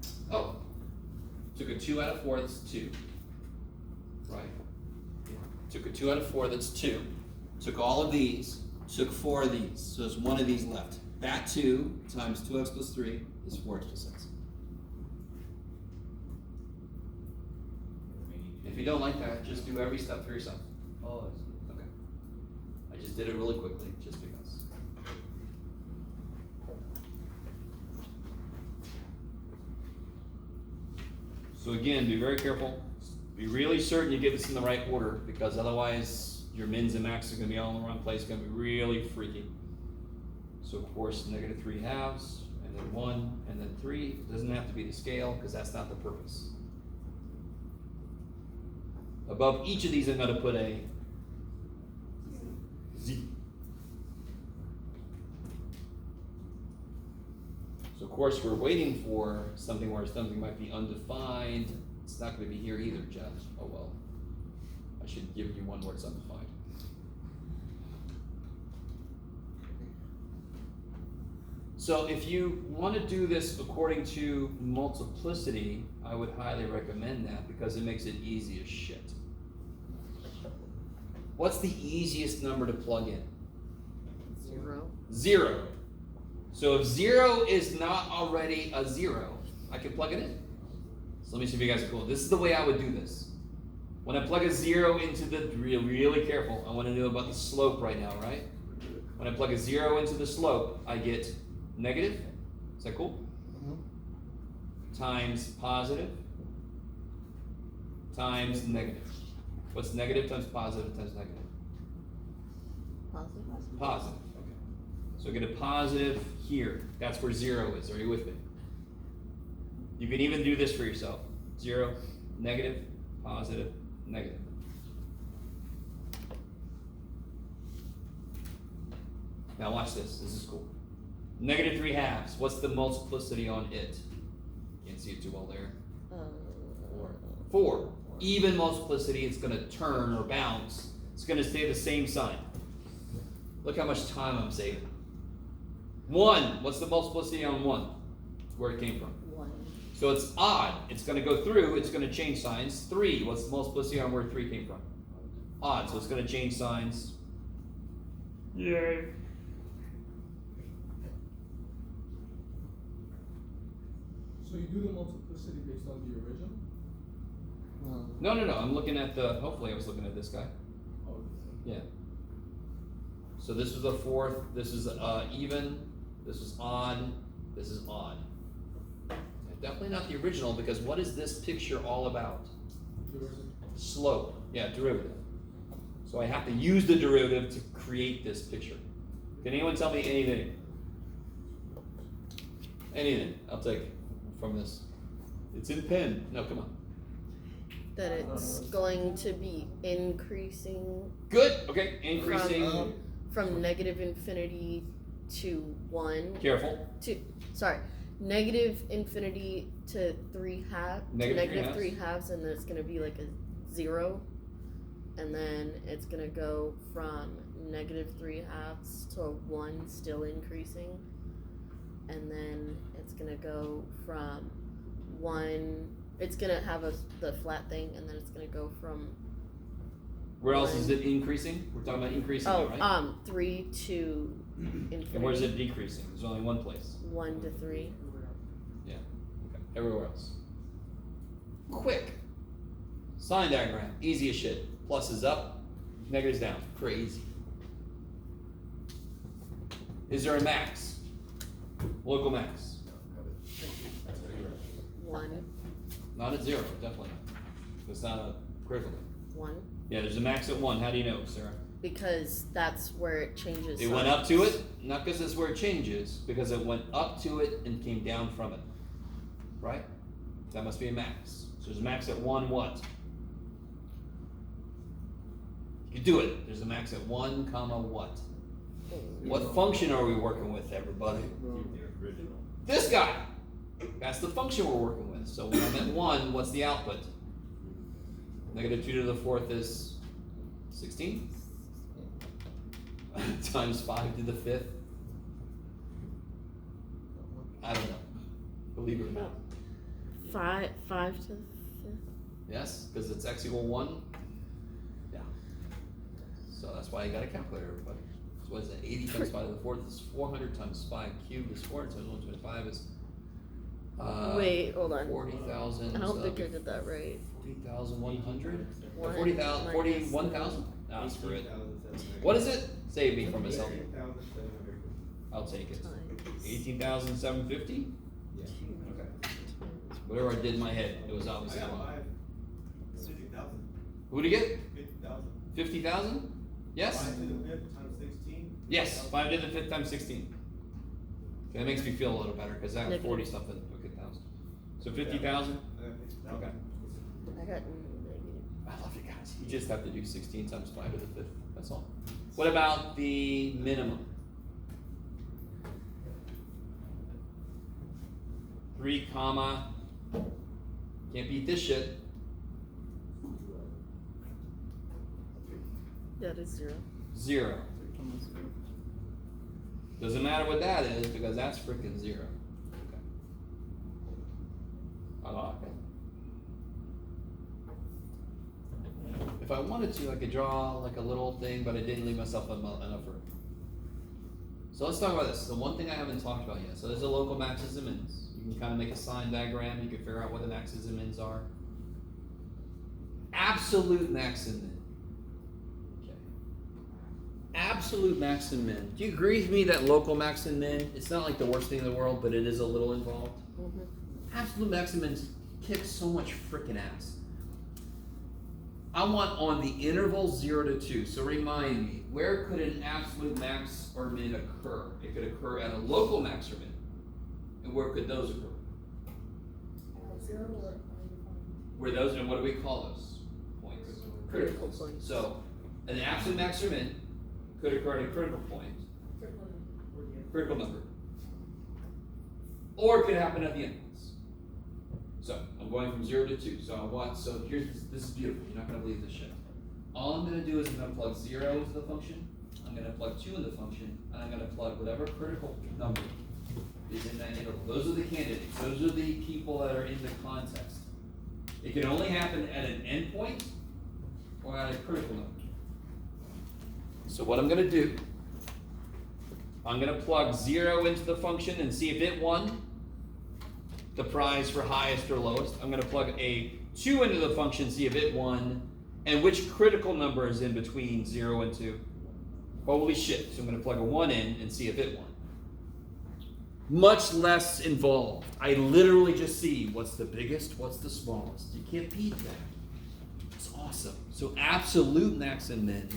6. Oh, took a 2 out of 4, that's 2. Right? Yeah. Took a 2 out of 4, that's 2. Took all of these, took 4 of these, so there's 1 of these left. That 2 times 2x plus 3 is 4x plus 6. If you don't like that, just do every step for yourself. Oh, I see. Okay. I just did it really quickly, just because. So again, be very careful. Be really certain you get this in the right order, because otherwise your mins and maxes are going to be all in the wrong place. It's going to be really freaky. So of course, negative 3 halves, and then 1, and then 3. It doesn't have to be the scale, because that's not the purpose. Above each of these, I'm going to put a Z. So of course, we're waiting for something where something might be undefined. It's not going to be here either, Jeff. Oh well. I should give you one where it's undefined. So if you want to do this according to multiplicity, I would highly recommend that, because it makes it easy as shit. What's the easiest number to plug in? 0. 0. So if 0 is not already a 0, I can plug it in. So let me see if you guys are cool. This is the way I would do this. When I plug a 0 into the, really careful, I want to know about the slope right now, right? When I plug a 0 into the slope, I get negative. Is that cool? Times positive times negative. What's negative times positive times negative? Positive. Positive. Okay. So get a positive here. That's where 0 is. Are you with me? You can even do this for yourself. 0, negative, positive, negative. Now watch this. This is cool. Negative 3 halves. What's the multiplicity on it? Can't see it too well there. 4. Even multiplicity, it's going to turn or bounce. It's going to stay the same sign. Look how much time I'm saving. 1. What's the multiplicity on 1? Where it came from. 1. So it's odd. It's going to go through. It's going to change signs. 3. What's the multiplicity on where 3 came from? Odd. So it's going to change signs. Yay. So you do the multiplicity based on the original? No. I'm looking at the, hopefully I was looking at this guy. Oh, Yeah. So this was a 4th, this is even, this is odd, this is odd. Definitely not the original, because what is this picture all about? derivative. Slope, yeah, derivative. So I have to use the derivative to create this picture. Can anyone tell me anything? Anything, I'll take from this. It's in pen, no, come on. That it's going to be increasing Good, okay, increasing, from negative infinity to 1. careful. Negative infinity to 3 halves. Negative 3 halves, and then it's gonna be like a 0. And then it's gonna go from negative 3 halves to 1, still increasing. And then it's gonna go from 1. It's gonna have the flat thing, and then it's gonna go from. Where else is it increasing? We're talking about increasing, right? 3 to infinity. And where's it decreasing? There's only one place. 1 to 3. Yeah. Okay. Everywhere else. Quick. Sign diagram. Easy as shit. Plus is up. Negatives down. Crazy. Is there a max? Local max. 1. Not at 0. Definitely not. It's not a critical. 1. Yeah, there's a max at 1. How do you know, Sarah? Because that's where it changes. It went up to it, not because it's where it changes, because it went up to it and came down from it. Right? That must be a max. So there's a max at 1 what? You can do it. There's a max at 1 comma what? What function are we working with, everybody? This guy! That's the function we're working with. So when I'm at 1, what's the output? Negative 2 to the 4th is 16? Times 5 to the 5th? I don't know. Believe it or not. 5 to the 5th. Yes, because it's x equal 1. Yeah. So that's why you got a calculator, everybody. So what is it? 80 times 5 to the 4th is 400 times 5 cubed is 400 times 125 is. Wait, hold on. 40,000. I don't think I did that right. 40,100? One 40,000? minus 41,000? Ah, screw it. What is it? Save me from myself. 18,750. I'll take it. Times 18,750? Yeah. Okay. Whatever I did in my head, it was obviously I got wrong. 50,000. Who'd you get? 50,000. 50,000? Yes? 5 to the 5th times 16. Yes, 5 to the 5th times 16. Okay, that makes me feel a little better, because that was Negative. 40 something. Okay, 1,000. So 50,000? I got 50,000. Okay. I got negative. I love you guys. You just have to do 16 times 5 to the 5th. That's all. What about the minimum? 3 comma. Can't beat this shit. That is 0. 0. Doesn't matter what that is, because that's freaking 0. Okay. I like it. If I wanted to, I could draw like a little thing, but I didn't leave myself enough room. So let's talk about this. The one thing I haven't talked about yet. So there's a local maxes and mins. You can kind of make a sign diagram. You can figure out what the maxes and mins are. Absolute max and min. Okay. Absolute max and min. Do you agree with me that local max and min, it's not like the worst thing in the world, but it is a little involved? Absolute max and min kicks so much freaking ass. I want on the interval 0 to 2. So remind me, where could an absolute max or min occur? It could occur at a local max or min. And where could those occur? Where those, and what do we call those points? Critical points. So an absolute max or min could occur at a critical point. Critical number. Or it could happen at the endpoints. So I'm going from 0 to 2. So here's this is beautiful. You're not going to believe this shit. All I'm going to do is I'm going to plug 0 into the function. I'm going to plug 2 in the function, and I'm going to plug whatever critical number is in that interval. Those are the candidates. Those are the people that are in the context. It can only happen at an endpoint or at a critical number. So what I'm going to do, I'm going to plug 0 into the function and see if it won the prize for highest or lowest. I'm going to plug a 2 into the function, see if it won, and which critical number is in between 0 and 2. Holy shit. So I'm going to plug a 1 in and see if it won. Much less involved. I literally just see what's the biggest, what's the smallest. You can't beat that. It's awesome. So absolute max and min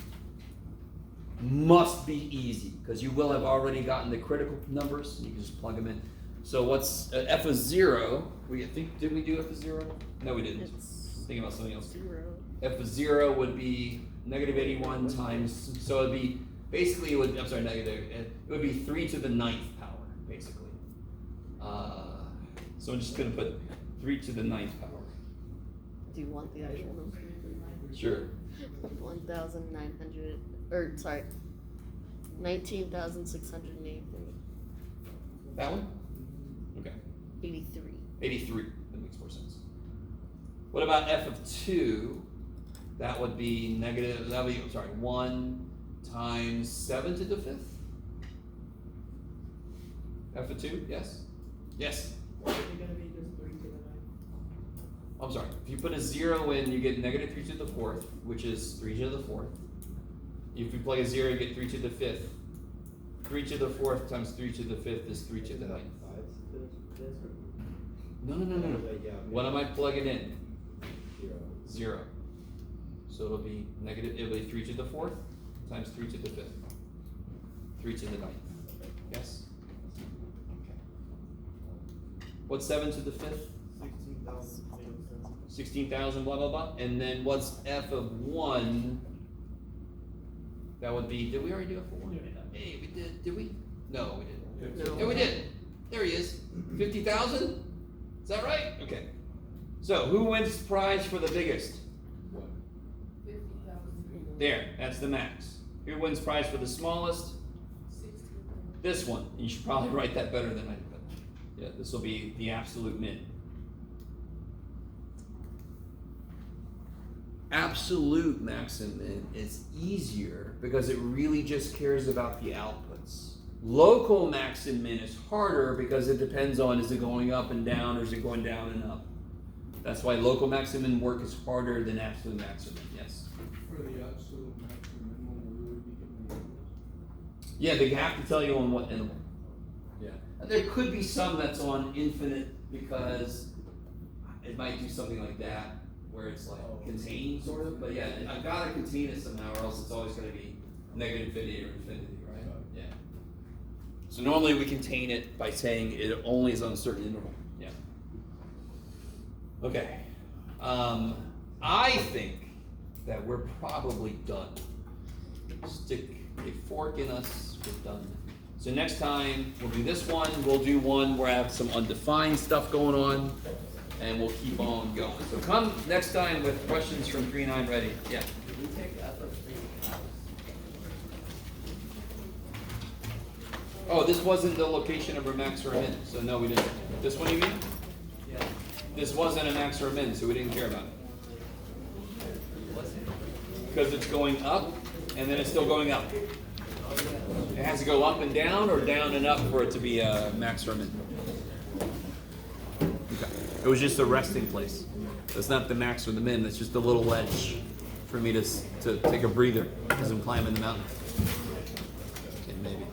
must be easy because you will have already gotten the critical numbers. You can just plug them in. So what's f of 0? Did we do f of 0? No, we didn't. Thinking about something else. 0. F of 0 would be negative 81 times. So it'd be basically it would be 3 to the 9th power basically. So I'm just gonna put 3 to the 9th power. Do you want the actual number? Sure. 1,900, or sorry, 19,683. That one? Okay. 83. 83. That makes more sense. What about f of 2? That would be 1 times 7 to the 5th? F of 2, yes? Yes. Or is it gonna be just 3 to the 9? I'm sorry. If you put a 0 in, you get negative 3 to the 4th, which is 3 to the 4th. If you plug a 0, you get 3 to the 5th. 3 to the 4th times 3 to the 5th is 3 to the 9th. No. What am I plugging in? 0. So it'll be 3 to the 4th times 3 to the 5th. 3 to the 9th. Yes? Okay. What's 7 to the 5th? 16,000, blah, blah, blah. And then what's f of 1? That would be, did we already do f of 1? Hey, we did. Did we? No, we didn't. No. Yeah, we did. There he is. 50,000? Is that right? Okay. So who wins the prize for the biggest? 50,000. There, that's the max. Who wins prize for the smallest? 60. This one. You should probably write that better than I did. Yeah, this will be the absolute min. Absolute max and min is easier because it really just cares about the outputs. Local max and min is harder because it depends on is it going up and down or is it going down and up. That's why local max and min work is harder than absolute max and min. Yes? For the absolute max and minimum, we would be given the intervals. Yeah, they have to tell you on what interval. Yeah. And there could be some that's on infinite because it might do something like that where it's like contained sort of, but yeah, I've got to contain it somehow or else it's always going to be negative infinity or infinity, right? Yeah. So normally we contain it by saying it only is on a certain interval. Yeah. Okay. I think that we're probably done. Stick a fork in us, we're done. So next time we'll do this one, we'll do one where I have some undefined stuff going on, and we'll keep on going. So come next time with questions from 3-9 ready. Yeah. Did we take f of 3 out? Oh, this wasn't the location of a max or a min, so no, we didn't. This one you mean? Yeah. This wasn't a max or a min, so we didn't care about it. What's it? Because it's going up, and then it's still going up. It has to go up and down, or down and up for it to be a max or a min. Okay. It was just a resting place. That's not the max or the min, that's just a little ledge for me to take a breather as I'm climbing the mountain. Okay, maybe.